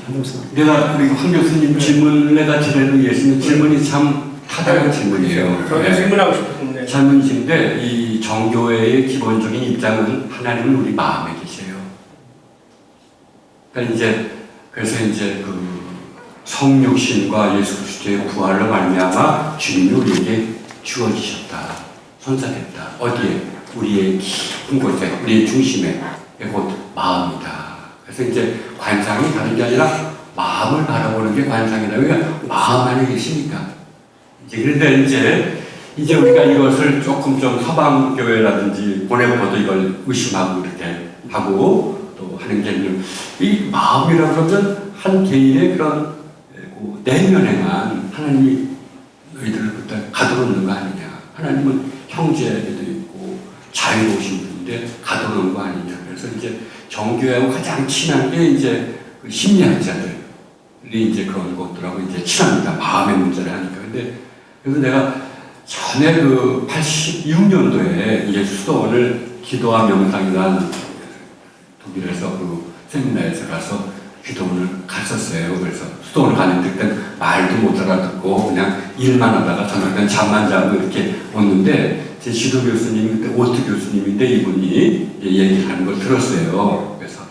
한다고 생각합니다. 내가 우리 황 교수님 질문을 내가 드리는 예수님 질문이 참 타당한 질문이에요. 저도 네. 질문하고 싶었는데. 질문인데 이 정교회의 기본적인 입장은 하나님은 우리 마음에 계세요. 그러니까 이제 그래서 이제 그 성육신과 예수 그리스도의 부활로 말미암아 주님이 우리에게 주어지셨다, 선사됐다. 어디에? 우리의 깊은 곳에, 우리의 중심에, 곧 마음이다. 그래서 이제 관상이 다른 게 아니라 마음을 바라보는 게 관상이다. 왜? 마음 안에 계시니까. 이제 그런데 이제 우리가 이것을 조금 좀 서방 교회라든지 보내고도 이걸 의심하고 이렇게 하고 또 하는 게 이 마음이라고 그러면 한 개인의 그런 내면에만 하나님이 너희들을 그때 가둬놓는 거 아니냐. 하나님은 형제에도 있고 자유로우신 분인데 가둬놓은 거 아니냐. 그래서 이제 정교회하고 가장 친한 게 이제 그 심리학자들이 이제 그런 것들하고 이제 친합니다. 마음의 문제를 하니까. 근데 그래서 내가 전에 그 86년도에 이제 수도원을 기도와 명상이라는 독일에서 그 세미나에서 가서 기도원을 갔었어요. 그래서 수도원을 가는데 그때 말도 못 알아듣고 그냥 일만 하다가 저녁에 잠만 자고 이렇게 왔는데 제 지도 교수님이 그때 오트 교수님인데 이분이 얘기를 하는 걸 들었어요. 그래서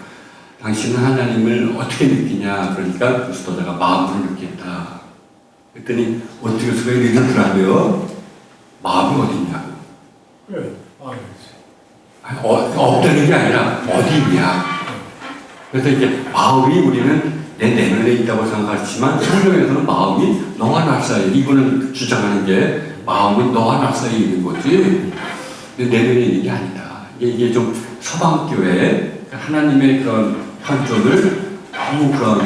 당신은 하나님을 어떻게 느끼냐? 그러니까 그 수도자가 마음으로 느낀다. 그랬더니 오트 교수가 얘기를 하더라고요. 마음이 어디 있냐고. 네. 없다는 게 아니라 어디 있냐. 그래서 이제 마음이 우리는 내 내면에 있다고 생각하지만 성경에서는 마음이 너와 나 사이에, 이분은 주장하는 게 마음은 너와 나 사이에 있는 거지 내면에 있는 게 아니다. 이게 좀 서방교회 하나님의 그런 현존을 너무 그런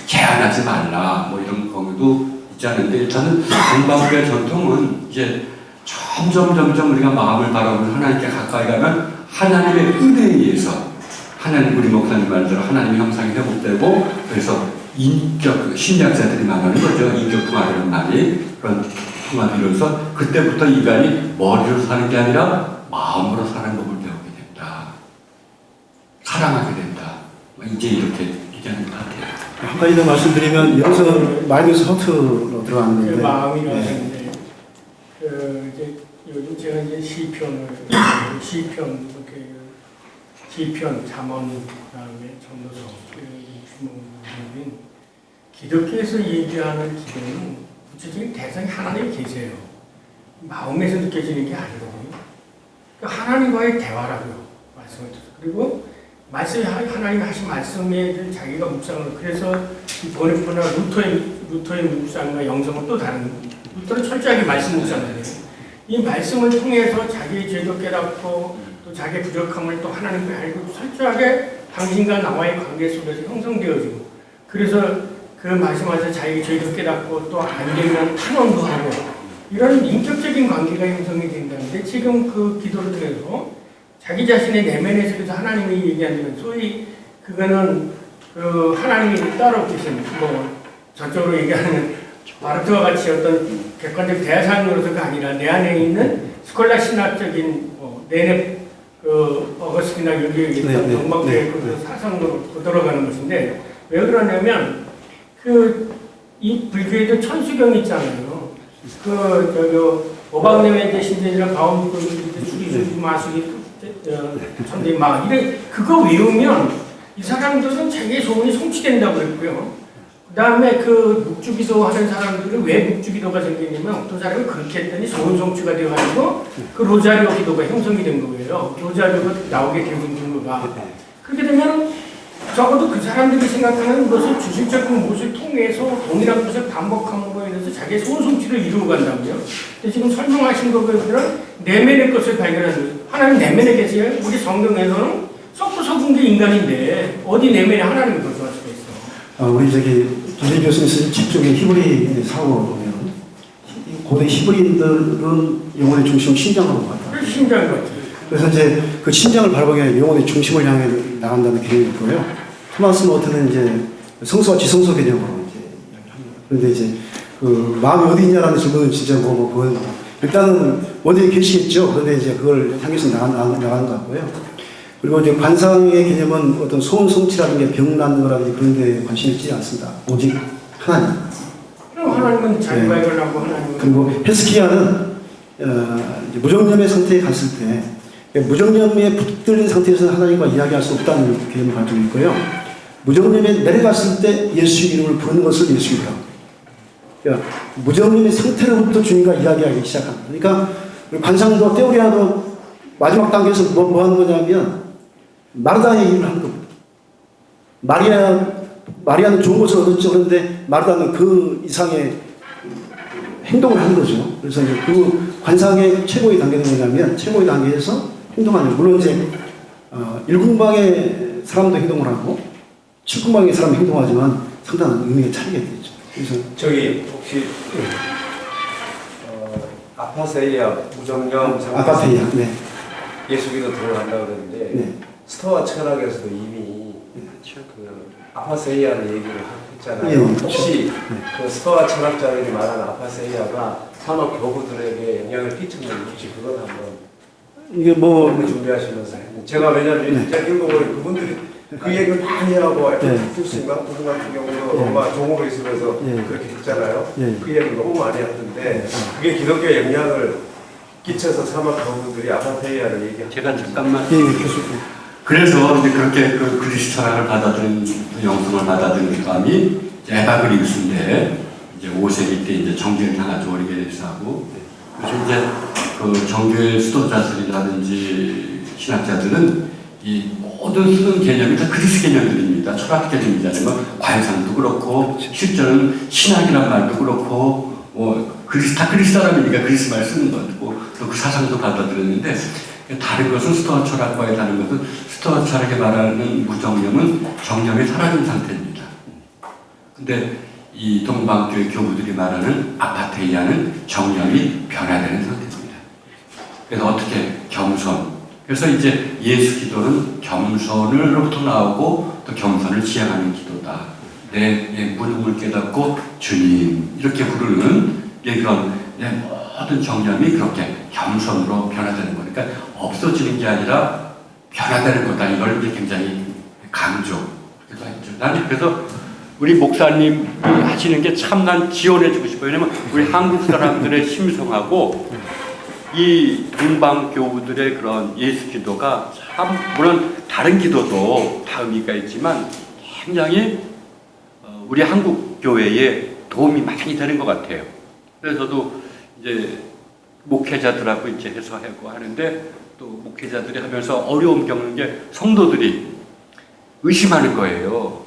제한하지 말라 뭐 이런 경우도 있지 않은데, 저는 동방교회 전통은 이제 점점 우리가 마음을 바라보면 하나님께 가까이 가면 하나님의 은혜에 의해서 하나님, 우리 목사님 말대로 하나님의 형상이 회복되고, 그래서 인격, 심리학자들이 말하는 거죠. 인격 통합이라는 말이, 그런 통합이 이루어서 그때부터 인간이 머리로 사는 게 아니라 마음으로 사는 법을 배우게 된다. 사랑하게 된다. 이제 이렇게 얘기하는 것 같아요. 한 가지 더 말씀드리면 여기서 마이너스 허트로 들어갔는데 마음이라고 네. 하는데 이제 요즘 제가 이제 시편, 잠언, 그다음에 전도서 주목인 기독교에서 얘기하는 기도는 구체적인 대상이 하나님이 계세요. 마음에서 느껴지는 게 아니거든요. 그러니까 하나님과의 대화라고요. 말씀을 듣고. 그리고 하나님이 하신 말씀에 자기가 묵상을, 그래서 보네포나 루터의 묵상과 영성은 또 다른, 루터는 철저하게 말씀 묵상을 해요. 이 말씀을 통해서 자기의 죄도 깨닫고 또 자기의 부족함을 또 하나님께 알고 철저하게 당신과 나와의 관계 속에서 형성되어지고, 그래서 그 말씀하셔서 자기의 죄도 깨닫고 또 안 되면 탄원도 하고 이런 인격적인 관계가 형성이 된다는데, 지금 그 기도를 통해서 자기 자신의 내면에 속에서 하나님이 얘기하는, 소위 그거는 그 하나님이 따로 계신, 뭐 저쪽으로 얘기하는 마르트와 같이 어떤 객관적 대상으로서가 아니라 내 안에 있는 스콜라 신학적인 내내 그 어거스틴이나 여기에 있던 동방교회 사상으로 들어가는 것인데, 왜 그러냐면 이 불교에도 천수경 있잖아요. 오방내외 신전이랑 가운데 수리수리 마수리 천대 막 이래, 그거 외우면 이 사람들은 자기의 소원이 성취된다고 그랬고요. 그 다음에 그 묵주기도 하는 사람들은 왜 묵주기도가 생기냐면 어떤 사람이 그렇게 했더니 소원 성취가 되어가지고 그 로자리오 기도가 형성이 된 거예요. 로자리오가 나오게 되는 증거가. 그렇게 되면 적어도 그 사람들이 생각하는 것을 주술적인 것을 통해서 동일한 것을 반복함으로 인해서 자기의 소원 성취를 이루어 간다고요. 근데 지금 설명하신 것들은 내면의 것을 발견하는 거예요. 하나님 내면에 계세요. 우리 성경에서는 썩고 썩은 게 인간인데 어디 내면에 하나님이 거주할 수가 있어. 우리 김대희 교수님 쓴 책 중에 히브리 사고를 보면 고대 히브리인들은 영혼의 중심 심장으로 봤다. 그래서 심장 같아요. 그래서 이제 그 심장을 바라보기 위해 영혼의 중심을 향해 나간다는 개념이 있고요. 토마스 모트는 이제 성소와 지성소 개념으로 이제 이야기합니다. 그런데 이제 그 마음이 어디 있냐라는 질문은 진짜 그건 일단은 어디에 계시겠죠. 그런데 이제 그걸 향해서 나가는 것 같고요. 그리고 이제 관상의 개념은 어떤 소원 성취라든가 병 낫는 거라든지 그런 데 관심이 있지 않습니다. 오직 하나님. 그럼 하나님은 자유하게 하고 하나님은 그리고 헤스키야는 이제 무정념의 상태에 갔을 때 무정념에 붙들린 상태에서 하나님과 이야기할 수 없다는 개념을 가지고 있고요. 무정념에 내려갔을 때 예수의 이름을 부르는 것을 예수이라고. 그러니까 무정념의 상태로부터 주님과 이야기하기 시작합니다. 그러니까 관상도 테오리아도 마지막 단계에서 뭐 하는 거냐면 마르다의 일을 하는 겁니다. 마리아는 좋은 것을 얻었죠. 그런데 마르다는 그 이상의 행동을 하는 거죠. 그래서 이제 그 관상의 최고의 단계는 뭐냐면 최고의 단계에서 행동하는, 물론 이제 1군방의 사람도 행동을 하고 7군방의 사람이 행동하지만 상당한 의미가 차이가 있죠. 그래서 저기 혹시 아파세이아 무정령 아파테이아, 네. 예수기도 들어간다고 그러는데 네. 스토아 철학에서도 이미 그 아파세이아를 얘기를 했잖아요. 예. 혹시 네. 그 스토아 철학자들이 말하는 아파세이아가 산업 교부들에게 영향을 끼쳤는지 혹시 그건 한번 이게 뭐 준비하시면서 제가 왜냐면 제가 읽어보니 그분들이 그 얘기를 많이 하고 네. 교수인가 그분 같은 경우도 네. 엄마 종으로 있으면서 네. 그렇게 했잖아요. 네. 그 얘기를 너무 많이 하던데 그게 기독교에 영향을 끼쳐서 산업 교부들이 아파테이아를 얘기하고 제가 잠깐만. 예, 교수. 그래서 이제 그렇게 그 그리스 철학을 받아들인 영성을 받아들인 사람이 에바 그리스인데 이제 5세기 때 이제 정교를 향하죠. 오리게네스하고. 그래서 이제 그 정교의 수도자들이라든지 신학자들은 이 모든 쓰는 개념이 다 그리스 개념들입니다. 철학 개념이잖아요. 뭐 관상도 그렇고 실제로는 신학이란 말도 그렇고 뭐 다 그리스 사람이니까 그리스 말 쓰는 거고 또 그 사상도 받아들였는데 다른 것은 스토아 철학과의 다른 것은 스토아 철학이 말하는 무정념은 정념이 사라진 상태입니다. 근데 이 동방교회 교부들이 말하는 아파테이아는 정념이 변화되는 상태입니다. 그래서 어떻게 겸손. 그래서 이제 예수 기도는 겸손으로부터 나오고 또 겸손을 지향하는 기도다. 내 무능을 깨닫고 주님 이렇게 부르는 그런 내 모든 정념이 그렇게 겸손으로 변화되는 거니까 없어지는 게 아니라 변화되는 거다. 이걸 굉장히 강조하기도 했죠. 나는 그래서 우리 목사님이 하시는 게 참 난 지원해주고 싶어요. 왜냐면 우리 한국 사람들의 심성하고 이 동방 교우들의 그런 예수 기도가 참 물론 다른 기도도 다 의미가 있지만 굉장히 우리 한국 교회에 도움이 많이 되는 것 같아요. 그래서 저도 이제 목회자들하고 이제 해서 하고 하는데 또 목회자들이 하면서 어려움 겪는 게 성도들이 의심하는 거예요.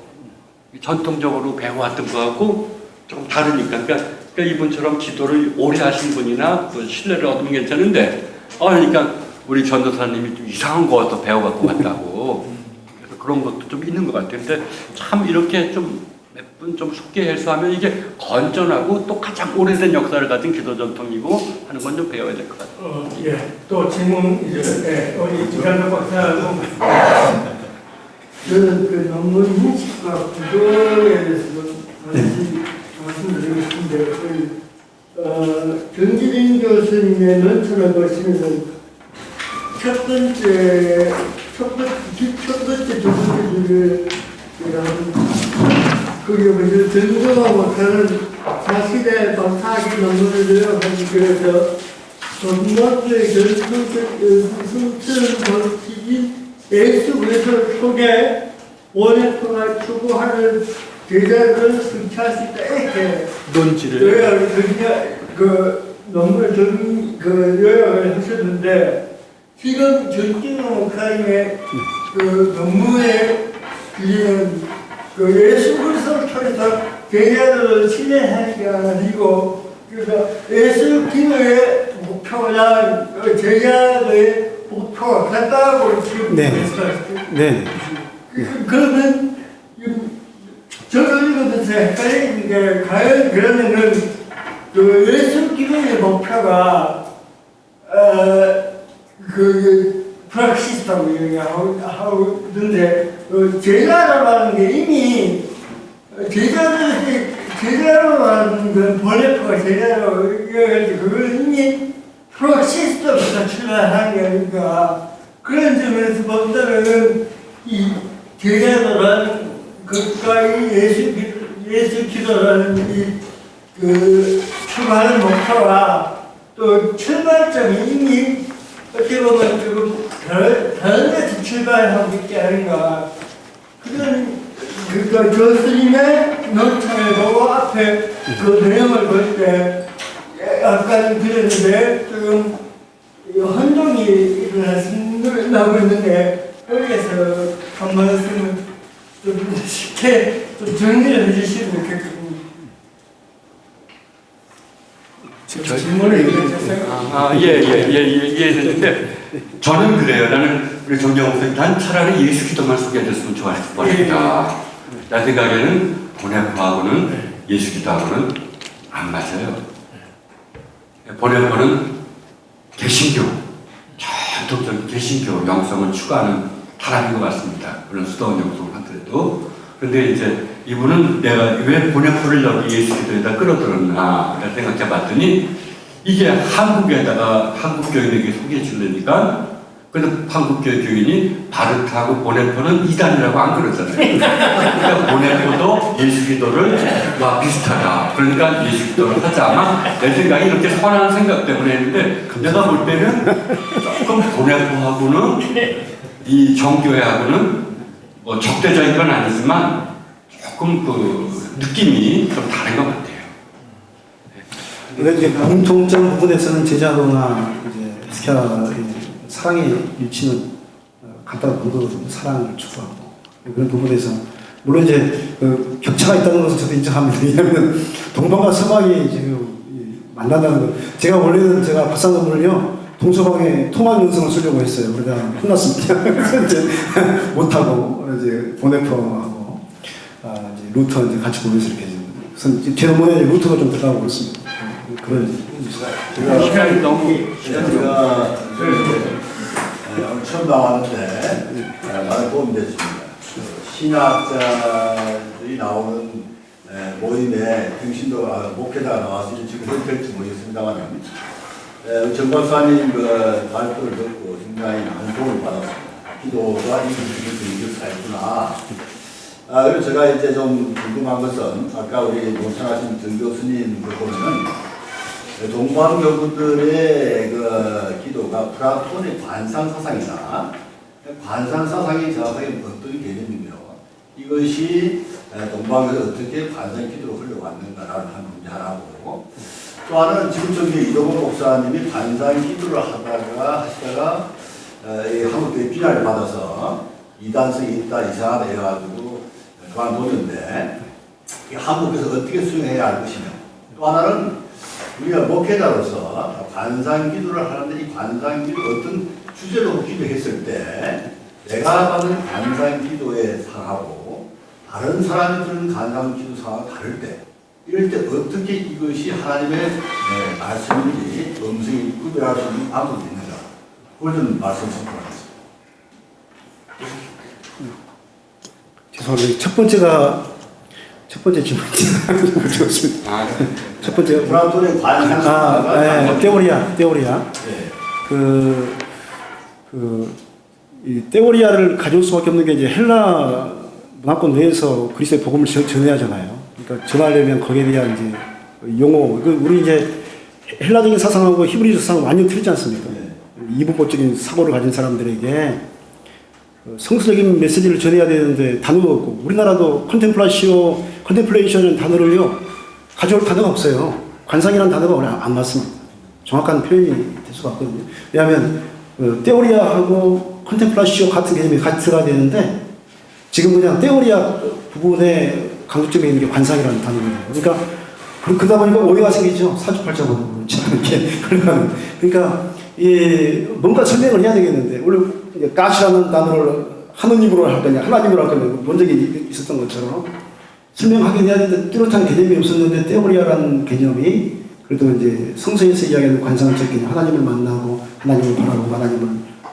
전통적으로 배워왔던 거하고 조금 다르니까. 그러니까 이분처럼 기도를 오래 하신 분이나 그 신뢰를 얻으면 괜찮은데, 그러니까 우리 전도사님이 좀 이상한 거 와서 배워갖고 왔다고. 그래서 그런 것도 좀 있는 것 같아요. 근데 참 이렇게 좀 몇 분 좀 숙계해서 하면 이게 건전하고 또 가장 오래된 역사를 가진 기도 전통이고 하는 건 좀 배워야 될 것 같아요. 예. 또 질문 이제 우리 이간덕 박사하고 저는 그 논문 인식과 구조에 대해서 말씀드리고 싶은데, 정기린 교수님의 논술을 보시면 첫 번째, 두 번째 줄을 그게 뭐죠? 전도가 못하는 자신의 박사학위 논문을 요약하니 그래서 전문의 전투적 법칙인 예수 그리스도 속에 원해통을 추구하는 제자들을 성취할 수 있다. 이렇게 논지를 그 논문을 요약을 하셨는데, 지금 전진우 목사님의 그 논문에 그리는 그 예수 그리스도를 통해서 제자들을 신뢰하는 게 아니고, 그래서 예수 기도의 목표나 제자들의 목표가 같다고 지금 말씀하셨죠. 네. 그러면 저는 이거부터 헷갈리는 게, 과연 그러면은 그 예수 기도의 목표가 그 프락시스라고 얘기하는데, 제자라고 하는 게 이미 제자라고 하는 건 본래가 제자라고 얘기하지, 그걸 이미 프락시스부터 출발한 게 아닌가. 그런 점에서 본다면은 이 제자도라는 것과 이 예수 기도라는 이 그 출발하는 목표와 또 출발점이 이미 어떻게 보면 조금 다른 데서 출발하고 있지 않은가 그런 그러니까 교수님의 노트를 보고 앞에 그 내용을 볼 때 약간 그랬는데 조금 혼동이 일어나고 있는데 여기에서 한 말씀을 좀 쉽게 좀 정리를 해주시면 좋겠거든요. 질문을 얘기해주세요. 이해했는데 저는 그래요. 나는 우리 정경호 선생님 난 차라리 예수 기도만 소개해줬으면 좋았을 뻔했다. 내 생각에는 보네포하고는 예수 기도하고는 안 맞아요. 보네포는 개신교, 전통적인 개신교 영성을 추구하는 사람인 것 같습니다. 물론 수도원 영성을 하더라도. 그런데 이제 이분은 내가 왜 보네포를 여기 예수 기도에다 끌어들였나 생각해 봤더니 이게 한국에다가 한국 교인에게 소개해 주려니까 그래서 한국 교인이 바르타하고 보네포는 이단이라고 안 그러잖아요. 그러니까 보네포도 예수 기도를 비슷하다. 그러니까 예수 기도를 하자. 아마 내 생각이 이렇게 선한 생각 때문에 했는데 내가 볼 때는 조금 보네포하고는 이 정교회하고는 뭐 적대적인 건 아니지만 조금 그 느낌이 좀 다른 것 같아요. 근데 이제 공통점 부분에서는 제자도나 이제 스키아의 사랑의 일치는 간단한 거거든요. 사랑을 추구하고 그런 부분에서 물론 이제 그 격차가 있다는 것을 저도 인정합니다. 왜냐하면 동방과 서방이 지금 만난다는 거. 제가 원래는 제가 박사 논문을요 동서방의 통합 연성을 쓰려고 했어요. 그러다 혼났습니다. 그래서 이제 못하고 이제 보네포하고 이제 루터 이제 같이 보면서 이렇게 그래서 제 논문에 루터가 좀 들어가고 그렇습니다. 그런 시간이 너무 제가 처음 나왔는데 많은 도움이 됐습니다. 신학자들이 나오는 모임에 등신도 목회자가 나와서 지금 될지 모르겠습니다만 정 박사님 그 발표를 듣고 굉장히 많은 도움을 받았습니다. 기도가 이렇게 살구나. 그리고 제가 이제 좀 궁금한 것은 아까 우리 모창하신 정 교수님 보면은 동방교구들의 그 기도가 플라톤의 관상사상이다. 관상사상이 정확하게 어떤 개념이며 이것이 동방에서 어떻게 관상기도로 흘러왔는가라는 문제 하나고 또 하나는 지금 저기 이동호 목사님이 관상기도를 하시다가 한국교회 비난을 받아서 이단성이 있다 이상하다 해가지고 그만뒀는데 한국에서 어떻게 수행해야 할 것이며 또 하나는 우리가 목회자로서 관상기도를 하는데 이 관상기도 어떤 주제로 기도했을 때 내가 받는 관상기도의 상하고 다른 사람이 드는 관상기도 상하고 다를 때 이럴 때 어떻게 이것이 하나님의 말씀인지 음성이 구별할 수 있는 방법이 있는가 그걸 좀 말씀 좀 부탁드립니다. 죄송합니다. 첫 번째 질문 드렸습니다. 첫 번째 플라톤의 관상 테오리아. 네. 이 테오리아를 가져올 수밖에 없는 게 이제 헬라 문화권 내에서 그리스도의 복음을 전해야 하잖아요. 그러니까 전하려면 거기에 대한 이제 용어, 우리 이제 헬라적인 사상하고 히브리적 사상은 완전히 틀리지 않습니까? 이분법적인 사고를 가진 사람들에게 성서적인 메시지를 전해야 되는데 단어가 없고 우리나라도 컨템플레이션이라는 단어를요 가져올 단어가 없어요. 관상이라는 단어가 안 맞습니다. 정확한 표현이 될 수가 없거든요. 왜냐하면 테오리아하고 컨템플라시오 같은 개념이 같이 들어가야 되는데 지금 그냥 테오리아 부분에 강조점이 있는 게 관상이라는 단어거든요. 그러니까 그러다 보니까 오해가 생기죠. 사주팔자로 이렇게 그러니까 뭔가 설명을 해야 되겠는데 원래 가시라는 단어를 하느님으로 할 거냐 하나님으로 할 거냐 논쟁이 있었던 것처럼 설명하게 해야 되는데 뚜렷한 개념이 없었는데 테오리아라는 개념이 그래도 이제 성서에서 이야기하는 관상적 개념 하나님을 만나고 하나님을 바라고 하나님을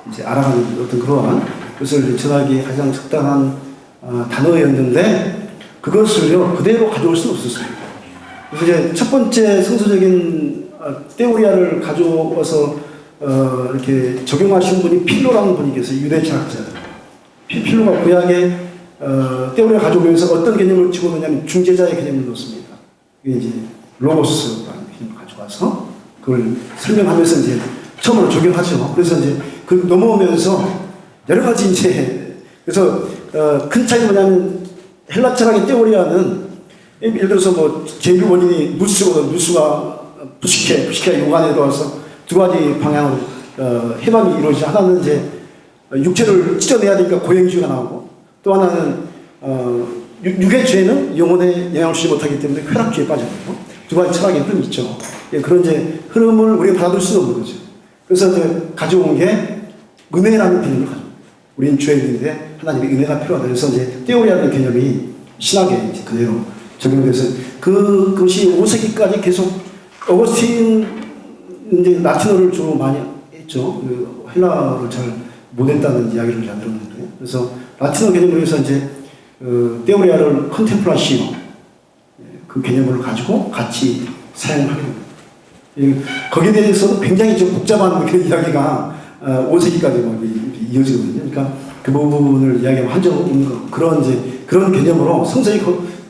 이제 알아가는 어떤 그러한 것을 전하기에 가장 적당한 단어였는데 그것을요 그대로 가져올 수는 없었습니다. 그래서 이제 첫 번째 성서적인 테오리아를 가져와서 이렇게 적용하신 분이 필로라는 분이 계세요. 유대 철학자들. 필로가 구약에 테오리아 가져오면서 어떤 개념을 집어넣냐면 중재자의 개념을 넣습니다. 이게 이제 로고스라는 개념을 가져와서 그걸 설명하면서 이제 처음으로 적용하죠. 그래서 이제 그 넘어오면서 여러 가지 이제 그래서 큰 차이 뭐냐면 헬라 철학의 테오리아는 예를 들어서 뭐 제일 원인이 누수가 부식해 요관에 들어와서 두 가지 방향으로 해방이 이루어지죠. 하나는 이제 육체를 찢어내야 되니까 고행주의가 나오고 또 하나는 육의 죄는 영혼에 영향을 주지 못하기 때문에 쾌락주의에 빠져버리고 두 가지 철학의 흐름이 있죠. 예, 그런 이제 흐름을 우리가 받아들일 수는 없는 거죠. 그래서 이제 가져온 게 은혜라는 개념을 가져. 우리는 죄인인데 하나님의 은혜가 필요하다. 그래서 이제 테오리아라는 개념이 신학에 이제 그대로 적용돼서 그것이 5세기까지 계속 어거스틴 이제 라틴어를 주로 많이 했죠. 그 헬라어를 잘 못했다는 이야기를 잘 들었는데 그래서 라틴어 개념으로 해서 이제 테오리아를 컨템플라시오 그 개념을 가지고 같이 사용하게 됩니다. 거기에 대해서도 굉장히 좀 복잡한 그런 이야기가 5세기까지 막 이어지거든요. 그러니까 그 부분을 이야기하면 한정 없는 거 그런 이제 그런 개념으로 성서의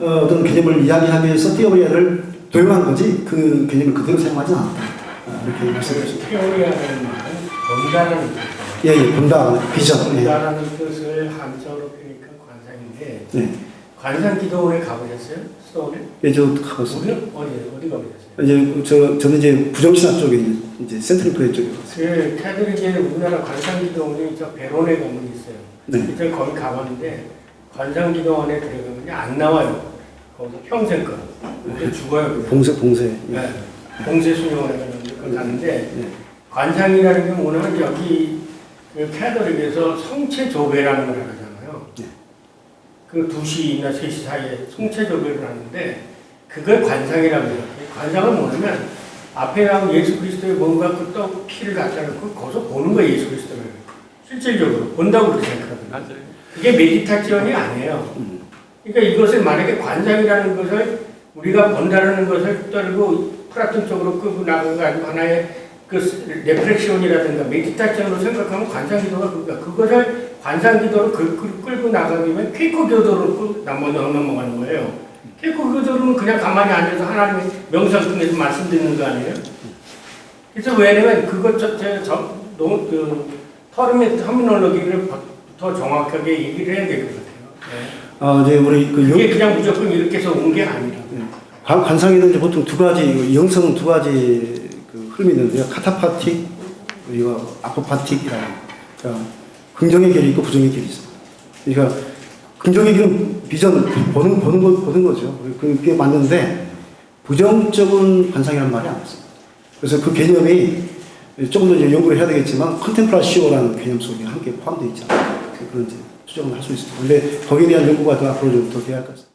어떤 개념을 이야기하기 위해서 테오리아를 도용한 거지 그 개념을 그대로 사용하지 않았다. 이렇게 말씀드렸습니다. 테오리아라는 말은 본다라는 예, 본다, 비전. 본다라는 뜻을 한자어로 표현하니까 관상인데 네. 관상 기도원에 가보셨어요? 수도원에? 예, 저 가봤어요. 어디 가보셨어요? 이제 저는 이제 부정신학 쪽에 이제 센트리프레 쪽에 갔어요. 그 캐드릭의 우리나라 관상기도원이 저 베론에 가면 있어요. 네. 그때 거기 가봤는데 관상기도원에 들어가면 안 나와요. 거기서 평생 거. 근데 죽어요. 그냥. 봉쇄. 네. 봉쇄수녀원에 갔는데 네. 관상이라는 게 뭐냐면 여기 그 캐드릭에서 성체조배라는 걸 하잖아요. 네. 그 2시나 3시 사이에 성체조배를 하는데 그걸 관상이라고 해요. 관상은 뭐냐면 앞에 나온 예수 그리스도의 뭔가 그 떡 피를 갖다 놓고 거기서 보는 거예요. 예수 그리스도를 실질적으로 본다고 그렇게 생각하거든요. 그게 메디타지언이 아니에요. 그러니까 이것을 만약에 관상이라는 것을 우리가 본다라는 것을 떨고 플라톤 쪽으로 끌고 나가가지고 하나의 그 레프렉션이라든가 메디타지언으로 생각하면 관상기도가 그러니까 그것을 관상기도로 끌고 나가기 위해 퀘이커 교도로 넘어가는 거예요. 퀘이커 교도로는 그냥 가만히 앉아서 하나님의 명상 통해서 말씀 듣는 거 아니에요? 그래서 왜냐면 그것 터미놀로기를 더 정확하게 얘기를 해야 될 것 같아요. 네. 이제 우리 그게 그냥 무조건 이렇게 해서 온 게 아니라. 관상에는 이제 보통 두 가지, 영성은 두 가지 그 흐름이 있는데요. 카타파틱, 그리고 아포파틱이라는. 그러니까 긍정의 결이 있고 부정의 결이 있습니다. 그러니까 긍정의 결은 비전, 보는 거죠. 그게 맞는데 부정적인 관상이라는 말이 안 있습니다. 그래서 그 개념이 조금 더 이제 연구를 해야 되겠지만 컨템플라시오라는 개념 속에 함께 포함되어 있잖아요. 그런 이제 추정을 할 수 있습니다. 근데 거기에 대한 연구가 더 앞으로 좀 더 돼야 할 것 같습니다.